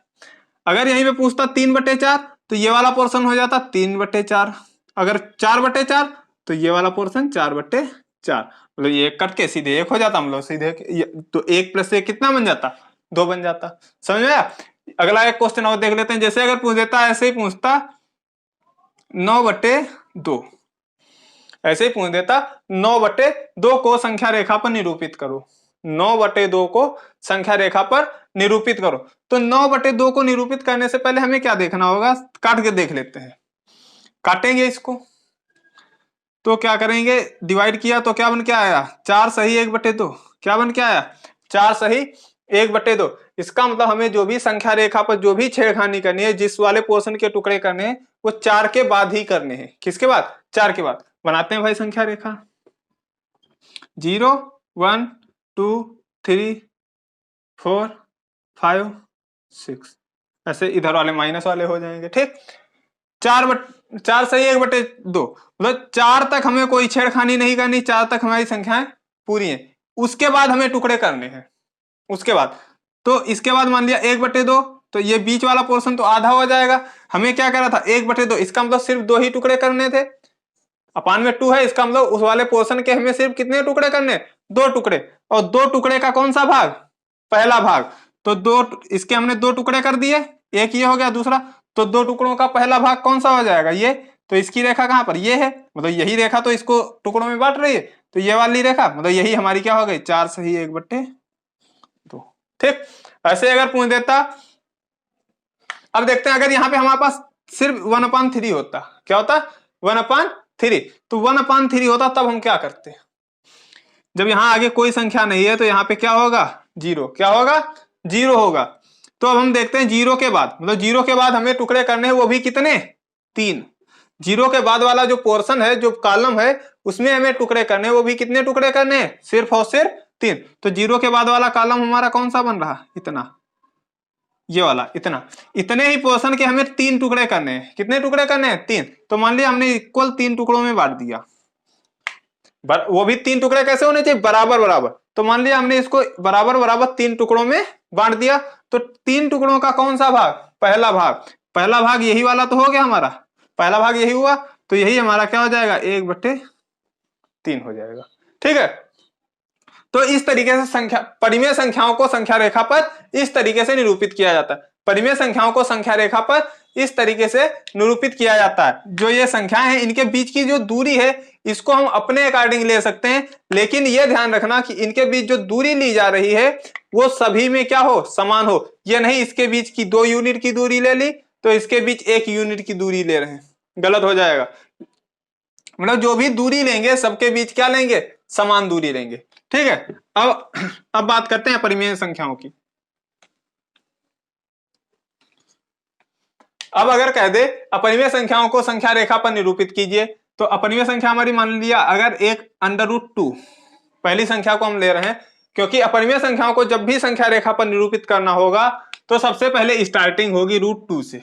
अगर यहीं पे पूछता 3/4 तो ये वाला पोर्शन हो जाता 3/4। अगर 4/4 तो ये वाला पोर्शन 4/4। मतलब ये कट के सीधे 1 हो जाता, हम लोग सीधे तो 1 + 1 कितना बन जाता? 2 बन जाता। समझ में आया? अगला एक क्वेश्चन और देख लेते हैं। जैसे अगर पूछ देता, ऐसे ही पूछता 9/2, ऐसे ही पूछ देता 9/2 को संख्या रेखा पर निरूपित करो। 9/2 को संख्या रेखा पर निरूपित करो। तो 9/2 को निरूपित करने से पहले हमें क्या देखना होगा? काट के देख लेते हैं। काटेंगे इसको तो क्या करेंगे? डिवाइड किया तो क्या बन के आया? 4 सही 1/2। क्या बन के आया? 4 सही 1/2। इसका मतलब हमें जो भी संख्या रेखा पर जो भी छेड़खानी करनी है, जिस वाले पोर्शन के टुकड़े करने हैं, वो 4 के बाद ही करने हैं। किसके बाद? 4 के बाद। बनाते हैं भाई संख्या रेखा। 0 1 2 3 4 5 6, ऐसे इधर वाले माइनस वाले हो जाएंगे। ठीक, 4 सही 1/2, मतलब 4 तक हमें कोई छेड़खानी नहीं करनी, 4 तक हमारी संख्याएं पूरी हैं। उसके बाद हमें टुकड़े करने हैं। उसके बाद तो इसके बाद मान लिया 1/2, तो ये बीच वाला पोर्शन तो आधा हो जाएगा। हमें क्या करा था? 1/2, इसका मतलब सिर्फ 2 ही टुकड़े करने थे। अपान में 2 है, इसका मतलब उस वाले पोर्शन के हमें सिर्फ कितने टुकड़े करने? 2 टुकड़े। और 2 टुकड़े का कौन सा भाग? पहला भाग। तो 2 इसके हमने 2 टुकड़े कर दिए, एक ये हो गया, दूसरा तो 2 टुकड़ों का पहला भाग कौन सा हो जाएगा? ये। तो इसकी रेखा कहां पर? ये है, मतलब यही रेखा तो इसको टुकड़ों में बांट रही है। तो ये वाली रेखा मतलब यही हमारी क्या हो गई? 4 सही 1/2। ठीक, ऐसे अगर पूछ देता, अब देखते हैं अगर यहाँ पे हमारे पास सिर्फ 1/3 होता, क्या होता? 1/3। तो 1/3 होता तब हम क्या करते? जब यहाँ आगे कोई संख्या नहीं है तो यहाँ पे क्या होगा? 0। क्या होगा? 0 होगा। तो अब हम देखते हैं 0 के बाद, मतलब 0 के बाद हमें टुकड़े करने हैं, वो भी कितने? 3। 0 के बाद वाला जो पोर्शन है, जो कॉलम है, उसमें हमें टुकड़े करने हैं, वो भी कितने टुकड़े करने हैं? सिर्फ और सिर्फ 3। तो 0 के बाद वाला कॉलम हमारा कौन सा बन रहा? इतना, ये वाला इतना। इतने ही पोर्शन के हमें 3 टुकड़े करने हैं। कितने टुकड़े करने हैं? 3। तो मान लिया हमने इक्वल 3 टुकड़ों में बांट दिया। वो भी 3 टुकड़े कैसे होने चाहिए? बराबर बराबर। तो मान लिया हमने इसको बराबर बराबर 3 टुकड़ों में बांट दिया। तो 3 टुकड़ों का कौन सा भाग? पहला भाग। पहला भाग यही वाला तो हो गया हमारा, पहला भाग यही हुआ। तो यही हमारा क्या हो जाएगा? 1/3 हो जाएगा। ठीक है, तो इस तरीके से संख्या, परिमेय संख्याओं को संख्या रेखा पर इस तरीके से निरूपित किया जाता है। परिमेय संख्याओं को संख्या रेखा पर इस तरीके से निरूपित किया जाता है। जो ये संख्याएं हैं, इनके बीच की जो दूरी है, इसको हम अपने अकॉर्डिंग ले सकते हैं, लेकिन यह ध्यान रखना कि इनके बीच जो दूरी ली जा रही है वो सभी में क्या हो? समान हो। ये नहीं इसके बीच की 2 यूनिट की दूरी ले ली तो इसके बीच 1 यूनिट की दूरी ले रहे हैं, गलत हो जाएगा। मतलब जो भी दूरी लेंगे सबके बीच क्या लेंगे? समान दूरी लेंगे। ठीक है, अब बात करते हैं परिमेय संख्याओं की। अब अगर कह दे अपरिमेय संख्याओं को संख्या रेखा पर निरूपित कीजिए, तो अपरिमेय संख्या हमारी मान लिया अगर एक √2, पहली संख्या को हम ले रहे हैं, क्योंकि अपरिमेय संख्याओं को जब भी संख्या रेखा पर निरूपित करना होगा तो सबसे पहले स्टार्टिंग होगी √2 से।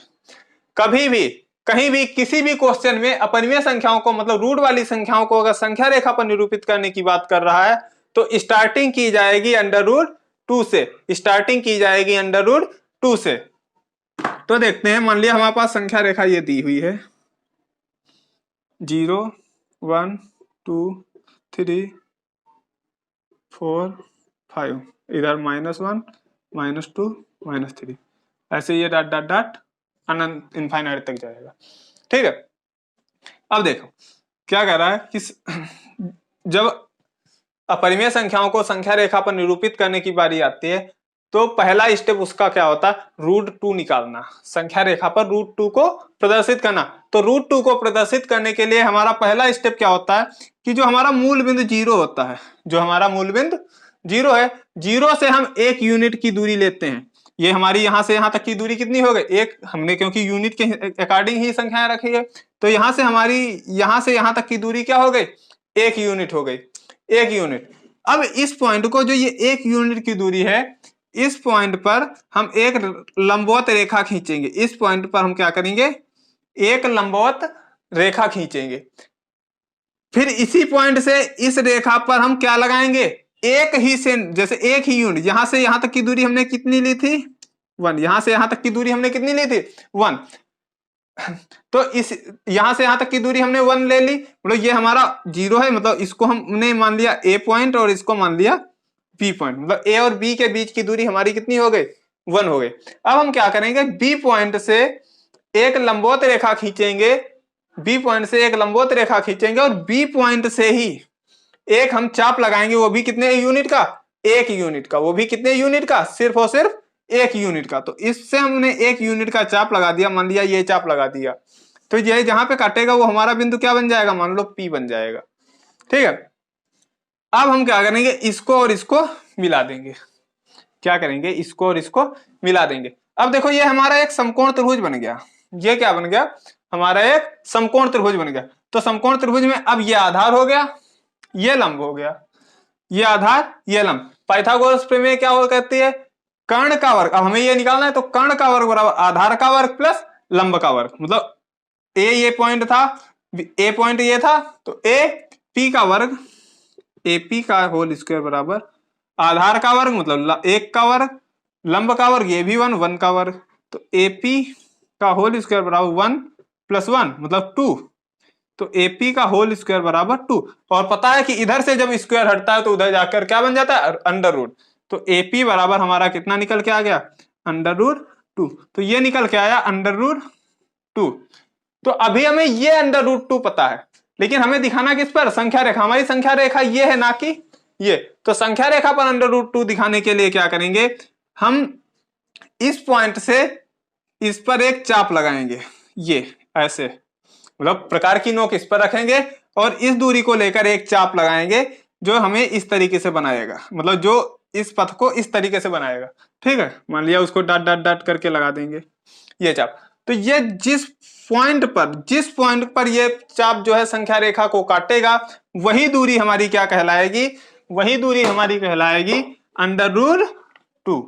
कभी भी कहीं भी किसी भी क्वेश्चन में अपरिमेय संख्याओं को, मतलब रूट वाली संख्याओं को अगर संख्या रेखा पर निरूपित करने की बात कर रहा है तो स्टार्टिंग की जाएगी √2 से। स्टार्टिंग की जाएगी √2 से। तो देखते हैं, मान लिया हमारे पास संख्या रेखा ये दी हुई है, 0 1 2 3 4 5, इधर -1 -2 -3, ऐसे ये डॉट डॉट डॉट अनंत इनफाइनाइट तक जाएगा। ठीक है, अब देखो क्या कह रहा है कि जब अपरिमेय संख्याओं को संख्या रेखा पर निरूपित करने की बारी आती है तो पहला स्टेप उसका क्या होता है, √2 निकालना, संख्या रेखा पर √2 को प्रदर्शित करना। तो √2 को प्रदर्शित करने के लिए हमारा पहला स्टेप क्या होता है कि जो हमारा मूल बिंदु 0 होता है, जो हमारा मूल बिंदु 0 है, 0 से हम 1 यूनिट की दूरी लेते हैं। ये हमारी यहां से यहां तक की दूरी कितनी हो गई, 1, हमने क्योंकि यूनिट के अकॉर्डिंग ही संख्याएं रखी है, तो यहां से हमारी यहां से यहां तक की दूरी क्या हो गई, 1 यूनिट हो गई, 1 यूनिट। अब इस पॉइंट को, जो ये 1 यूनिट की दूरी है, इस पॉइंट पर हम एक लंबवत रेखा खींचेंगे। इस पॉइंट पर हम क्या करेंगे, एक लंबवत रेखा खींचेंगे। फिर इसी पॉइंट से इस रेखा पर हम क्या लगाएंगे, एक ही से, जैसे एक ही यूनिट, यहां से यहां तक की दूरी हमने कितनी ली थी, 1, यहां से यहां तक की दूरी हमने कितनी ली थी, 1। तो इस यहां से यहां तक की दूरी हमने 1 ले ली, मतलब ये हमारा 0 है, मतलब इसको हमने मान लिया ए पॉइंट और इसको मान लिया बी पॉइंट, मतलब ए और बी के बीच की दूरी हमारी कितनी हो गई, 1 हो गई। अब हम क्या करेंगे, बी पॉइंट से एक लंबवत रेखा खींचेंगे, बी पॉइंट से एक लंबवत रेखा खींचेंगे और बी पॉइंट से ही एक हम चाप लगाएंगे, वो भी कितने यूनिट का, 1 यूनिट का, वो भी कितने यूनिट का, सिर्फ और सिर्फ 1 यूनिट का। तो इससे हमने 1 यूनिट का चाप लगा दिया, मान लिया ये चाप लगा दिया, तो ये जहां पे काटेगा वो हमारा बिंदु क्या बन जाएगा, मान लो P बन जाएगा, ठीक है। अब हम क्या करेंगे, इसको और इसको मिला देंगे, क्या करेंगे, इसको और इसको मिला देंगे। अब देखो ये हमारा एक समकोण त्रिभुज बन गया, ये क्या बन गया, हमारा एक समकोण त्रिभुज बन गया। तो समकोण त्रिभुज में अब ये आधार हो गया, ये लंब हो गया, ये आधार, ये लंब। पाइथागोरस प्रमेय क्या हो कहती है, कर्ण का वर्ग, अब हमें ये निकालना है, तो कर्ण का वर्ग बराबर आधार का वर्ग प्लस लंब का वर्ग, मतलब ए ये पॉइंट था, ए पॉइंट ये था, तो ए पी का वर्ग, ए पी का होल स्क्वायर बराबर आधार का वर्ग मतलब 1 का वर्ग, लंब का वर्ग ये भी 1, 1 का वर्ग, तो ए पी का होल स्क्वायर बराबर 1 + 1 मतलब 2, तो एपी का होल स्क्वायर बराबर 2। और पता है कि इधर से जब स्क्वायर हटता है तो उधर जाकर क्या बन जाता है, अंडर रूट। तो एपी बराबर हमारा कितना निकल के आ गया, √2। तो ये निकल के आया √2। तो अभी हमें ये √2 पता है, लेकिन हमें दिखाना किस पर, संख्या रेखा, हमारी संख्या रेखा ये है ना कि ये। तो संख्या रेखा पर √2 दिखाने के लिए क्या करेंगे, हम इस पॉइंट से इस पर एक चाप लगाएंगे, ये ऐसे, मतलब प्रकार की नोक इस पर रखेंगे और इस दूरी को लेकर एक चाप लगाएंगे जो हमें इस तरीके से बनाएगा, मतलब जो इस पथ को इस तरीके से बनाएगा, ठीक है। मान लिया उसको डॉट डॉट डॉट करके लगा देंगे ये चाप। तो ये जिस पॉइंट पर ये चाप जो है संख्या रेखा को काटेगा, वही दूरी हमारी क्या कहलाएगी, वही दूरी हमारी कहलाएगी √2।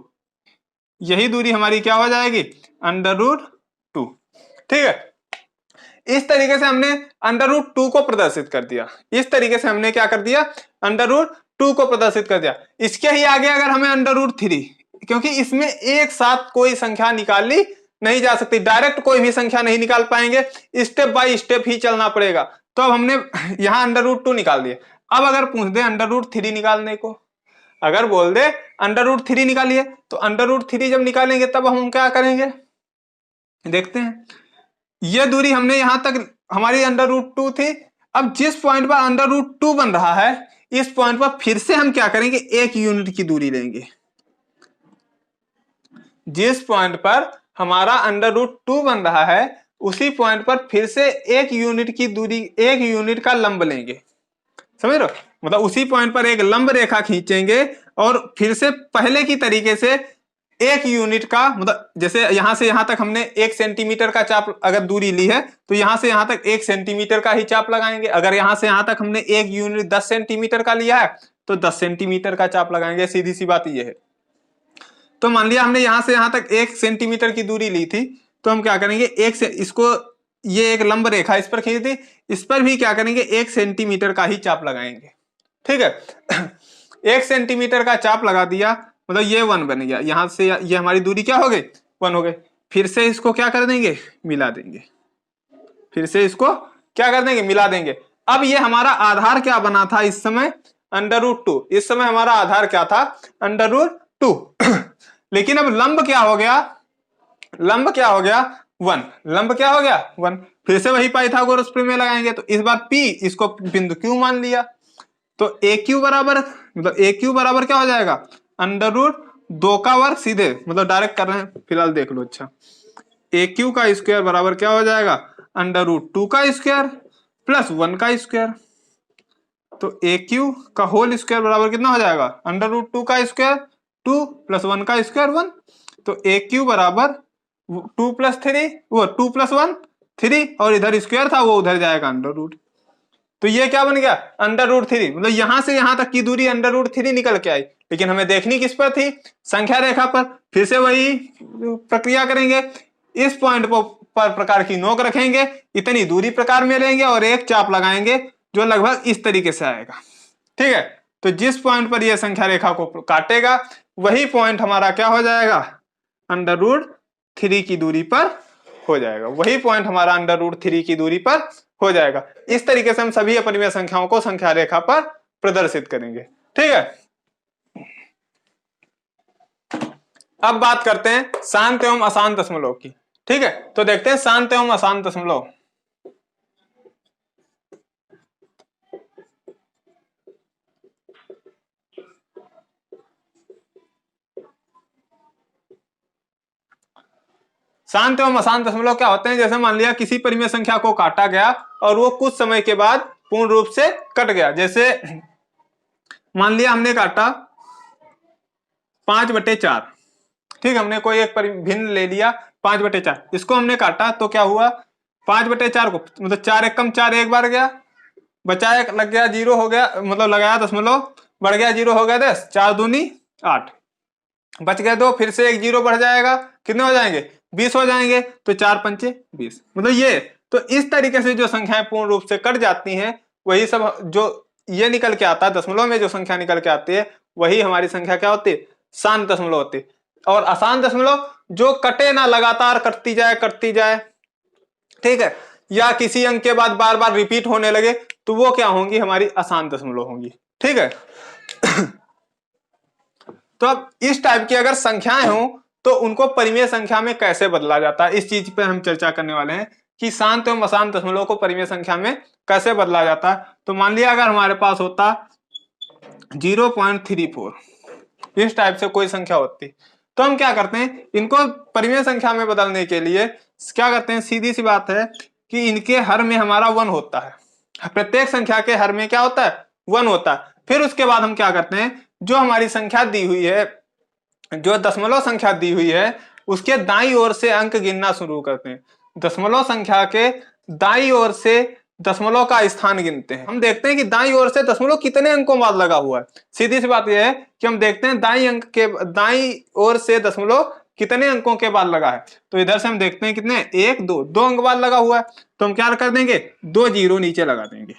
यही दूरी हमारी क्या हो जाएगी, √2, ठीक है। इस तरीके से हमने √2 को प्रदर्शित कर दिया, इस तरीके से हमने क्या कर दिया, √2 को प्रदर्शित कर दिया। इसके ही आगे अगर हमें √3, क्योंकि इसमें एक साथ कोई संख्या निकाली नहीं जा सकती, डायरेक्ट कोई भी संख्या नहीं निकाल पाएंगे, स्टेप बाय स्टेप ही चलना पड़ेगा। तो अब हमने यहाँ √2 निकाल दिए। अब अगर पूछ दे √3 निकालने को, अगर बोल दे √3 निकालिए, तो √3 जब निकालेंगे तब हम क्या करेंगे, देखते हैं। ये दूरी हमने यहां तक हमारी √2 थी। अब जिस पॉइंट पर √2 बन रहा है, इस पॉइंट पर फिर से हम क्या करेंगे, 1 यूनिट की दूरी लेंगे। जिस पॉइंट पर हमारा √2 बन रहा है, उसी पॉइंट पर फिर से 1 यूनिट की दूरी, 1 यूनिट का लंब लेंगे, समझ रहे हो, मतलब उसी पॉइंट पर एक लंब रेखा खींचेंगे और फिर से पहले की तरीके से 1 यूनिट का, मतलब जैसे यहां से यहां तक हमने 1 सेंटीमीटर का चाप अगर दूरी ली है, तो यहां से यहां तक 1 सेंटीमीटर का ही चाप लगाएंगे। अगर यहां से यहां तक हमने 1 यूनिट 10 सेंटीमीटर का लिया है, तो 10 सेंटीमीटर का चाप लगाएंगे, सीधी सी बात ये है। तो मान लिया हमने यहां से यहां तक 1 सेंटीमीटर की दूरी ली थी, तो हम क्या करेंगे, एक से इसको, ये एक लंब रेखा इस पर खींच दी, इस पर भी क्या करेंगे, 1 सेंटीमीटर का ही चाप लगाएंगे, ठीक है। 1 सेंटीमीटर का चाप लगा दिया, मतलब ये 1 बन गया, यहां से ये हमारी दूरी क्या हो गई, 1 हो गई। फिर से इसको क्या कर देंगे, मिला देंगे, फिर से इसको क्या कर देंगे, मिला देंगे। अब ये हमारा आधार क्या बना था इस समय, √2। इस समय हमारा आधार क्या था, √2। लेकिन अब लंब क्या हो गया, लंब क्या हो गया, 1, लंब क्या हो गया, 1। फिर से वही पाइथागोरस प्रमेय लगाएंगे, तो इस बार P इसको बिंदु Q मान लिया, तो AQ बराबर, मतलब AQ बराबर क्या हो जाएगा, 2 का वर्ग सीधे मतलब डायरेक्ट कर रहे हैं, फिलहाल देख लो। अच्छा, ए क्यू का स्क्वायर बराबर क्या हो जाएगा, अंडर रूट 2 का स्क्वायर प्लस 1 का स्क्वायर। तो ए क्यू का होल स्क्वायर बराबर कितना हो जाएगा, अंडर रूट 2 का स्क्वायर 2 प्लस 1 का स्क्वायर 1। तो ए क्यू बराबर 2 प्लस 3 वो 2 प्लस 1 3 और इधर स्क्वायर था वो उधर जाएगा अंडर रूट। तो ये क्या बन गया, अंडर रूट 3। मतलब यहां से यहां तक की दूरी अंडर रूट 3 निकल के आई, लेकिन हमें देखनी किस पर थी, संख्या रेखा पर। फिर से वही प्रक्रिया करेंगे, इस पॉइंट पर प्रकार की नोक रखेंगे, इतनी दूरी प्रकार में लेंगे और एक चाप लगाएंगे जो लगभग इस तरीके से आएगा। ठीक है, तो जिस पॉइंट पर यह संख्या रेखा को काटेगा वही पॉइंट हमारा क्या हो जाएगा, अंडर रूट 3 की दूरी पर हो जाएगा। वही पॉइंट हमारा अंडर रूट 3 की दूरी पर हो जाएगा। इस तरीके से हम सभी अपरिमेय संख्याओं को संख्या रेखा पर प्रदर्शित करेंगे। ठीक है, अब बात करते हैं शांत एवं अशांत दशमलव की। ठीक है, तो देखते हैं शांत एवं अशांत दशमलव। शांत एवं अशांत दशमलव क्या होते हैं, जैसे मान लिया किसी परिमेय संख्या को काटा गया और वो कुछ समय के बाद पूर्ण रूप से कट गया। जैसे मान लिया हमने काटा 5/4, ठीक, हमने कोई एक भिन्न ले लिया 5/4, इसको हमने काटा तो क्या हुआ, 5/4 को मतलब 4 एकम 4 एक बार गया, बचाया लग गया 0 हो गया, मतलब लगाया दशमलव बढ़ गया 0 हो गया 10, 4 दूनी 8, बच गए 2, फिर से एक 0 बढ़ जाएगा, कितने हो जाएंगे 20 हो जाएंगे। तो 4 पंचे 20, मतलब ये। तो इस तरीके से जो संख्याएं पूर्ण रूप से कट जाती हैं वही सब जो ये निकल के आता है दशमलव में जो संख्या निकल के आती है वही हमारी संख्या क्या होती है, शांत दशमलव होती है। और अशांत दशमलव जो कटे ना, लगातार कटती जाए, ठीक है, या किसी अंक के बाद बार बार रिपीट होने लगे तो वो क्या होंगी, हमारी अशांत दशमलव होंगी। ठीक है तो अब इस टाइप की अगर संख्याएं हो तो उनको परिमेय संख्या में कैसे बदला जाता है, इस चीज पे हम चर्चा करने वाले हैं कि शांत एवं अशांत दशमलव को परिमेय संख्या में कैसे बदला जाता है। तो मान लिया अगर हमारे पास होता 0.34, इस टाइप से कोई संख्या होती, तो हम क्या करते हैं, इनको परिमेय संख्या में बदलने के लिए क्या करते हैं, सीधी सी बात है कि इनके हर में हमारा 1 होता है। प्रत्येक संख्या के हर में क्या होता है, 1 होता है। फिर उसके बाद हम क्या करते हैं, जो हमारी संख्या दी हुई है, जो दशमलव संख्या दी हुई है, उसके दाईं ओर से अंक गिनना शुरू करते हैं। दशमलव संख्या के दाईं ओर से दशमलव का स्थान गिनते हैं। हम देखते हैं कि दाईं ओर से दशमलव कितने अंकों बाद लगा हुआ है। सीधी सी बात यह है कि हम देखते हैं दाईं ओर से दशमलव कितने अंकों के बाद लगा है। तो इधर से हम देखते हैं कितने, 1 2 अंक बाद लगा हुआ है। तो हम क्या कर देंगे, 2 0 नीचे लगा देंगे,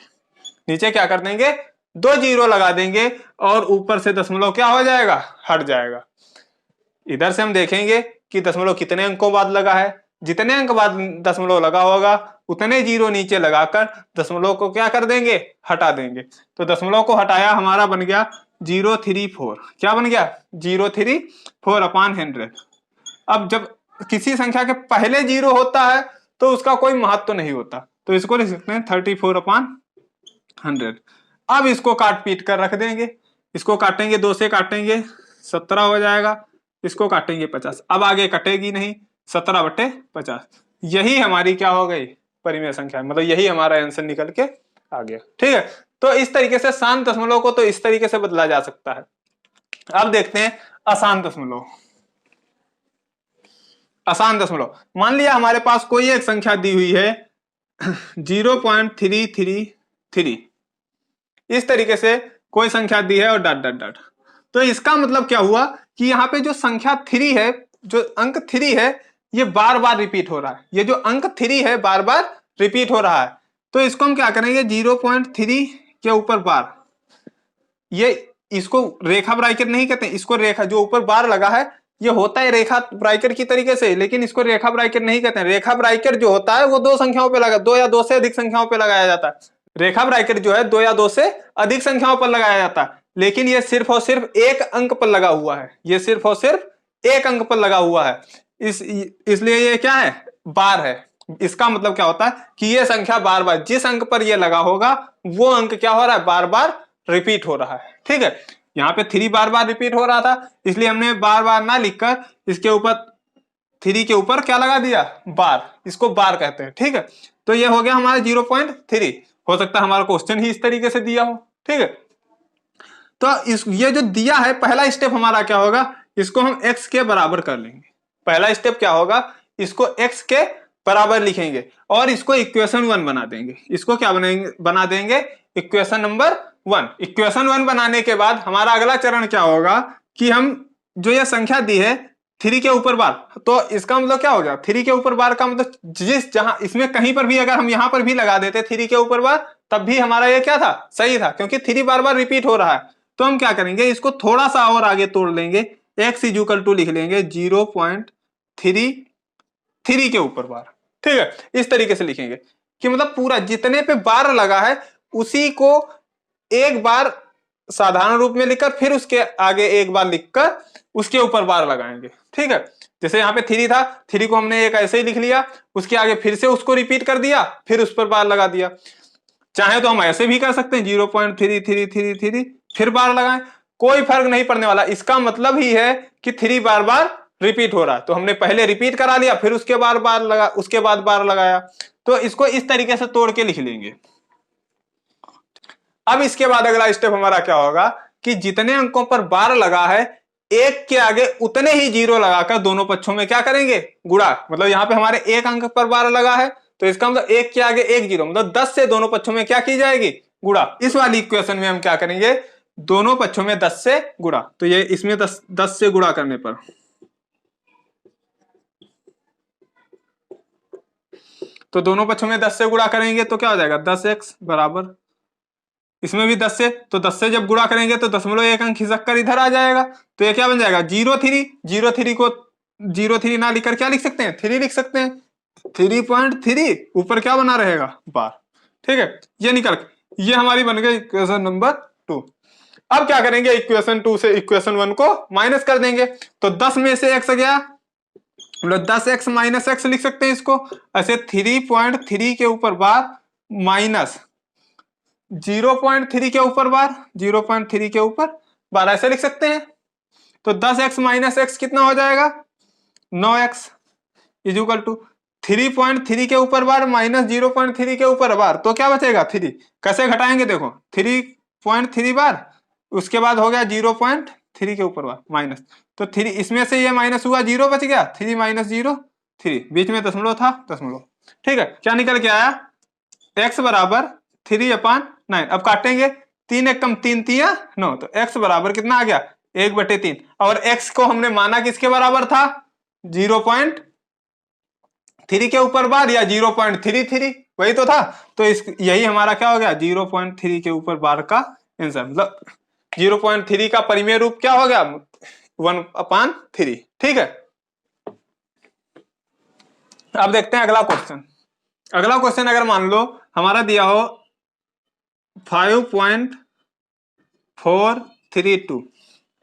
नीचे क्या कर देंगे 2 0 लगा देंगे और ऊपर से दशमलव क्या हो जाएगा, हट जाएगा। इधर से हम देखेंगे कि दशमलव कितने अंकों बाद लगा है, जितने अंक बाद दशमलव लगा होगा उतने 0 नीचे लगाकर दशमलव को क्या कर देंगे, हटा देंगे। तो दशमलव को हटाया, हमारा बन गया 034, क्या बन गया 034/100। अब जब किसी संख्या के पहले 0 होता है तो उसका कोई महत्व नहीं होता, तो इसको लिख सकते हैं 34/100। अब इसको काट पीट कर रख देंगे, इसको काटेंगे 2 से काटेंगे 17 हो जाएगा, इसको काटेंगे 50, अब आगे कटेगी नहीं, 17/50। यही हमारी क्या हो गई, परिमेय संख्या, मतलब यही हमारा आंसर निकल के आ गया। ठीक है, तो इस तरीके से शांत दशमलव को तो इस तरीके से बदला जा सकता है। अब देखते हैं अशांत दशमलव। अशांत दशमलव, मान लिया हमारे पास कोई एक संख्या दी हुई है 0.333, इस तरीके से कोई संख्या दी है और डॉट डॉट डॉट। तो इसका मतलब क्या हुआ कि यहाँ पे जो संख्या 3 है, जो अंक 3 है, ये बार बार रिपीट हो रहा है। ये जो अंक 3 है बार बार रिपीट हो रहा है। तो इसको हम क्या करेंगे, 0.3 के ऊपर बार, ये इसको रेखा ब्राइकेट नहीं कहते, इसको रेखा जो ऊपर बार लगा है ये होता है रेखा ब्राइकेट की तरीके से, लेकिन इसको रेखा ब्राइकेट नहीं कहते हैं। रेखा ब्राइकेट जो होता है वो 2 संख्याओं पे लगा, 2 या 2 से अधिक संख्याओं पे लगाया जाता है। रेखा ब्राइकेट जो है 2 या 2 से अधिक संख्याओं पर लगाया जाता है, लेकिन ये सिर्फ और सिर्फ एक अंक पर लगा हुआ है, ये सिर्फ और सिर्फ एक अंक पर लगा हुआ है। इसलिए ये क्या है, बार है। इसका मतलब क्या होता है कि ये संख्या बार बार जिस अंक पर ये लगा होगा वो अंक क्या हो रहा है, बार बार रिपीट हो रहा है। ठीक है, यहाँ पे 3 बार बार रिपीट हो रहा था, इसलिए हमने बार बार ना लिखकर इसके ऊपर 3 के ऊपर क्या लगा दिया, बार, इसको बार कहते हैं। ठीक है, तो ये हो गया हमारा 0.3। हो सकता है हमारा क्वेश्चन ही इस तरीके से दिया हो। ठीक है, तो ये जो दिया है, पहला स्टेप हमारा क्या होगा, इसको हम x के बराबर कर लेंगे। पहला स्टेप क्या होगा, इसको x के बराबर लिखेंगे और इसको इक्वेशन 1 बना देंगे। इसको क्या बना देंगे, इक्वेशन नंबर 1। इक्वेशन 1 बनाने के बाद हमारा अगला चरण क्या होगा कि हम जो ये संख्या दी है 3 के ऊपर बार, तो इसका मतलब क्या हो गया, 3 के ऊपर बार का मतलब जहां इसमें कहीं पर भी अगर हम यहां पर भी लगा देते 3 के ऊपर बार, तब भी हमारा ये क्या था, सही था, क्योंकि 3 बार बार रिपीट हो रहा है। तो हम क्या करेंगे, इसको थोड़ा सा और आगे तोड़ लेंगे, x = लिख लेंगे 0.33 के ऊपर बार। ठीक है, इस तरीके से लिखेंगे कि मतलब पूरा जितने पे बार लगा है उसी को एक बार साधारण रूप में लिखकर फिर उसके आगे एक बार लिखकर उसके ऊपर बार लगाएंगे। ठीक है, जैसे यहाँ पे 3 था, 3 को हमने एक ऐसे ही लिख लिया, उसके आगे फिर से उसको रिपीट कर दिया, फिर उस पर बार लगा दिया। चाहे तो हम ऐसे भी कर सकते हैं 0.3333 फिर बार लगाएं, कोई फर्क नहीं पड़ने वाला। इसका मतलब ही है कि 3 बार बार रिपीट हो रहा है, तो हमने पहले रिपीट करा लिया, फिर उसके बाद बार लगाया। तो इसको इस तरीके से तोड़ के लिख लेंगे। अब इसके बाद अगला स्टेप हमारा क्या होगा कि जितने अंकों पर बार लगा है, एक के आगे उतने ही जीरो लगाकर दोनों पक्षों में क्या करेंगे, गुणा। मतलब यहाँ पे हमारे 1 अंक पर बार लगा है, तो इसका मतलब 1 के आगे 1 जीरो, मतलब 10 से दोनों पक्षों में क्या की जाएगी, गुणा। इस वाली इक्वेशन में हम क्या करेंगे, दोनों पक्षों में 10 से गुणा। तो ये इसमें 10 से गुणा करने पर, तो दोनों पक्षों में 10 से गुणा करेंगे तो क्या हो जाएगा, 10x बराबर, इसमें भी 10 से, तो 10 से जब गुणा करेंगे तो 0.1 अंक खिसक कर इधर आ जाएगा। तो ये क्या बन जाएगा, 0.3 को 0.3 ना लिखकर क्या लिख सकते हैं, 3 लिख सकते हैं। 3.3 ऊपर क्या बना रहेगा, बार। ठीक है, ये निकल, ये हमारी बन गई इक्वेशन नंबर 2। अब क्या करेंगे, इक्वेशन 2 से इक्वेशन 1 को माइनस कर देंगे। तो 10 में से x गया, मतलब 10x माइनस x लिख सकते हैं इसको ऐसे, 3.3 के ऊपर बार माइनस 0.3 के ऊपर बार, 0.3 के ऊपर बार, ऐसे लिख सकते हैं। तो 10x माइनस x कितना हो जाएगा, 9x इजुकल टू 3.3 के ऊपर बार माइनस 0.3 के ऊपर बार, तो क्या बचेगा 3। कैसे घटाएंगे, देखो 3.3 बार, उसके बाद हो गया 0.3 के ऊपर बार माइनस, तो 3 इसमें से ये माइनस हुआ, 0 बच गया, 3 माइनस 0 3, बीच में दशमलव था, दशमलव। ठीक है, क्या निकल के आया, x बराबर 3/9। अब काटेंगे, 3 एक कम 3 3 9, तो x बराबर कितना आ गया, 1/3। और x को हमने माना किसके बराबर था, 0.3 के ऊपर बार या 0.33, वही तो था। तो यही हमारा क्या हो गया, 0.3 के ऊपर बार का आंसर। मतलब 0.3 का परिमेय रूप क्या हो गया, 1/3। ठीक है, अब देखते हैं अगला क्वेश्चन। अगला क्वेश्चन अगर मान लो हमारा दिया हो 5.432,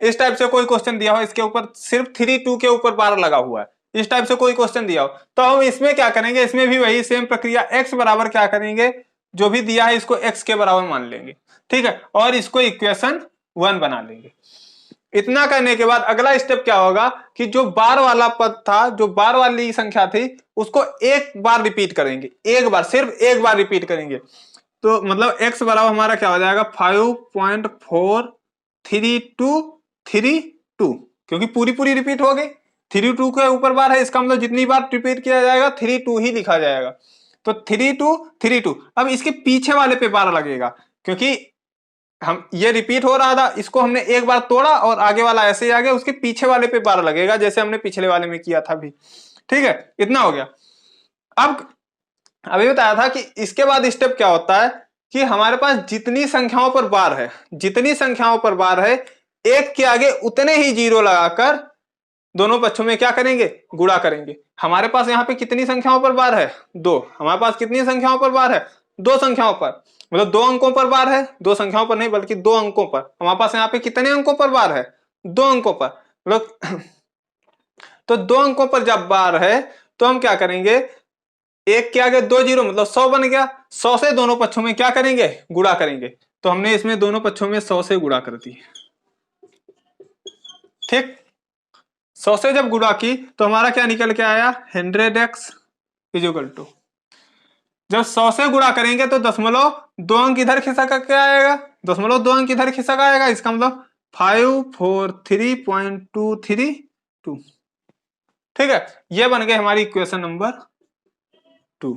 इस टाइप से कोई क्वेश्चन दिया हो, इसके ऊपर सिर्फ 32 के ऊपर बार लगा हुआ है, इस टाइप से कोई क्वेश्चन दिया हो, तो हम इसमें क्या करेंगे, इसमें भी वही सेम प्रक्रिया, x बराबर क्या करेंगे, जो भी दिया है इसको x के बराबर मान लेंगे। ठीक है, और इसको इक्वेशन 1 बना लेंगे। इतना करने के बाद अगला स्टेप क्या होगा कि जो बार वाला पद था, जो बार वाली संख्या थी, उसको एक बार रिपीट करेंगे, एक बार, सिर्फ एक बार रिपीट करेंगे। तो मतलब x बराबर हमारा क्या हो जाएगा, 5.43232, क्योंकि पूरी पूरी रिपीट हो गई, 32 के ऊपर बार है, इसका मतलब जितनी बार रिपीट किया जाएगा 32 ही लिखा जाएगा। तो 3232। अब इसके पीछे वाले पे बार लगेगा, क्योंकि हम ये रिपीट हो रहा था, इसको हमने एक बार तोड़ा और आगे वाला ऐसे ही आ गया, उसके पीछे वाले पे बार लगेगा, जैसे हमने पिछले वाले में किया था भी। ठीक है, इतना हो गया। अब अभी बताया था कि इसके बाद स्टेप क्या होता है कि हमारे पास जितनी संख्याओं पर बार है, जितनी संख्याओं पर बार है, एक के आगे उतने ही जीरो लगाकर दोनों पक्षों में क्या करेंगे, गुणा करेंगे। हमारे पास यहाँ पे कितनी संख्याओं पर बार है, 2। हमारे पास कितनी संख्याओं पर बार है, 2 संख्याओं पर, मतलब 2 अंकों पर बार है, 2 संख्याओं पर नहीं बल्कि 2 अंकों पर। हमारे पास यहाँ पे कितने अंकों पर बार है, 2 अंकों पर, मतलब तो 2 अंकों पर जब बार है तो हम क्या करेंगे, एक के आगे 2 जीरो, मतलब 100 बन गया। 100 से दोनों पक्षों में क्या करेंगे, गुणा करेंगे। तो हमने इसमें दोनों पक्षों में 100 से गुणा कर दी। ठीक, 100 से जब गुणा की तो हमारा क्या निकल के आया, 100x इक्वल टू, जब 100 से गुणा करेंगे तो 0.2 अंक इधर खिसक क्या आएगा, 0.2 अंक इधर खिसक आएगा, इसका मतलब 543.232। ठीक है, ये बन गई हमारी इक्वेशन नंबर 2।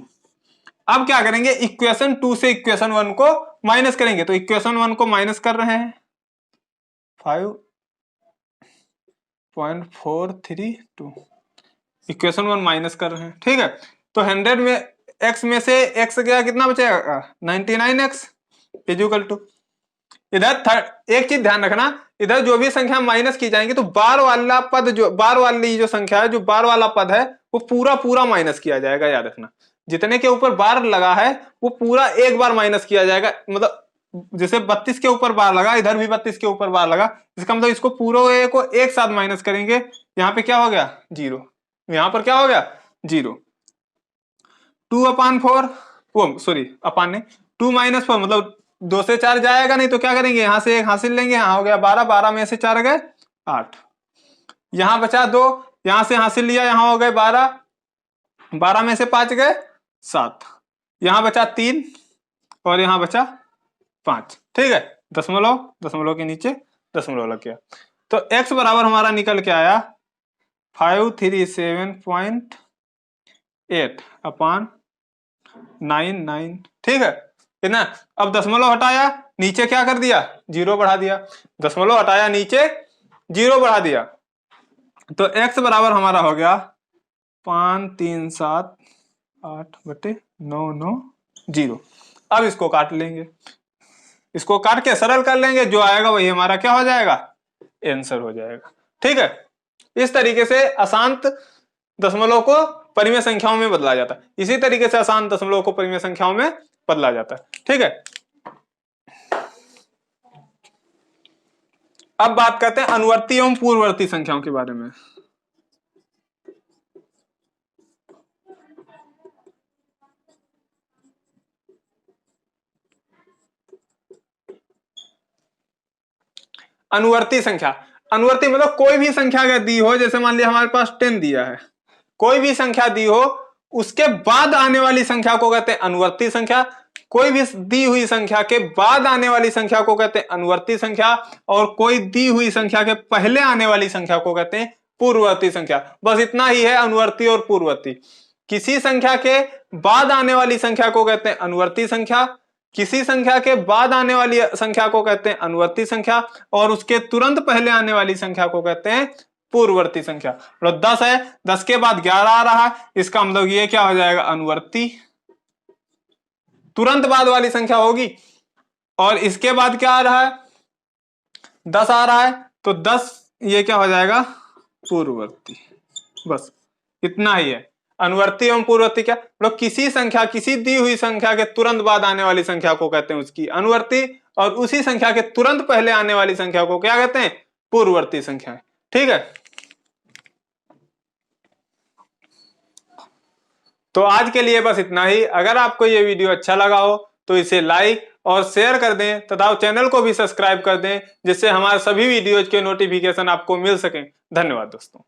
अब क्या करेंगे, इक्वेशन 2 से इक्वेशन 1 को माइनस करेंगे, तो इक्वेशन 1 को माइनस कर रहे हैं 5.432, इक्वेशन 1 माइनस कर रहे हैं। ठीक है, तो 100 में x में से x गया, कितना बचेगा 99x इक्वल टू, इधर एक चीज ध्यान रखना, इधर जो भी संख्या माइनस की जाएंगी तो बार वाला पद, जो बार वाली जो संख्या है, जो बार वाला पद है वो पूरा पूरा माइनस किया जाएगा, याद रखना। जितने के ऊपर बार लगा है वो पूरा एक बार माइनस किया जाएगा, मतलब जैसे 32 के ऊपर बार लगा, इधर भी 32 के ऊपर बार लगा, इसका मतलब इसको पूरे को एक साथ माइनस करेंगे। यहाँ पे क्या हो गया 0, यहाँ पर क्या हो गया 0, 2/4, वो सॉरी अपान नहीं, 2 - 4 मतलब 2 से 4 जाएगा नहीं, तो क्या करेंगे यहाँ से एक हासिल लेंगे, यहाँ हो गया 12, 12 में से 4 गए 8, यहाँ बचा 2, यहाँ से हासिल लिया, यहाँ हो गए 12, 12 में से 5 गए 7, यहाँ बचा 3 और यहाँ बचा 5। ठीक है, दशमलव, दशमलव के नीचे दशमलव लग गया, तो x बराबर हमारा निकल के आया 537.8/99। ठीक है, कितना, अब दशमलव हटाया, नीचे क्या कर दिया 0 बढ़ा दिया, दशमलव हटाया, नीचे 0 बढ़ा दिया, तो x बराबर हमारा हो गया 537.8/990। अब इसको काट लेंगे, इसको काट के सरल कर लेंगे, जो आएगा वही हमारा क्या हो जाएगा आंसर हो जाएगा। ठीक है, इस तरीके से अशांत दशमलव को परिमेय संख्याओं में बदला जाता है, इसी तरीके से अशांत दशमलव को परिमेय संख्याओं में बदला जाता है। ठीक है, अब बात करते हैं अनुवर्ती एवं पूर्ववर्ती संख्याओं के बारे में। अनुवर्ती संख्या, अनुवर्ती मतलब कोई भी संख्या अगर दी हो, जैसे मान लिया हमारे पास 10 दिया है, कोई भी संख्या दी हो उसके बाद आने वाली संख्या को कहते हैं अनुवर्ती संख्या, कोई भी दी हुई संख्या के बाद आने वाली संख्या को कहते हैं अनुवर्ती संख्या, और कोई दी हुई संख्या के पहले आने वाली संख्या को कहते हैं पूर्ववर्ती संख्या। बस इतना ही है अनुवर्ती और पूर्ववर्ती। किसी संख्या के बाद आने वाली संख्या को कहते हैं अनुवर्ती संख्या, किसी संख्या के बाद आने वाली संख्या को कहते हैं अनुवर्ती संख्या, और उसके तुरंत पहले आने वाली संख्या को कहते हैं पूर्ववर्ती संख्या। मतलब 10 है, 10 के बाद 11 आ रहा है, इसका मतलब ये क्या हो जाएगा अनुवर्ती, तुरंत बाद वाली संख्या होगी, और इसके बाद क्या आ रहा है 10 आ रहा है, तो 10 ये क्या हो जाएगा पूर्ववर्ती। बस इतना ही है, अनुवर्ती एवं पूर्ववर्ती क्या, मतलब किसी संख्या, किसी दी हुई संख्या के तुरंत बाद आने वाली संख्या को कहते हैं उसकी अनुवर्ती, और उसी संख्या के तुरंत पहले आने वाली संख्या को क्या कहते हैं पूर्ववर्ती संख्या। ठीक है, तो आज के लिए बस इतना ही। अगर आपको ये वीडियो अच्छा लगा हो तो इसे लाइक और शेयर कर दें तथा चैनल को भी सब्सक्राइब कर दें, जिससे हमारे सभी वीडियोज के नोटिफिकेशन आपको मिल सकें। धन्यवाद दोस्तों।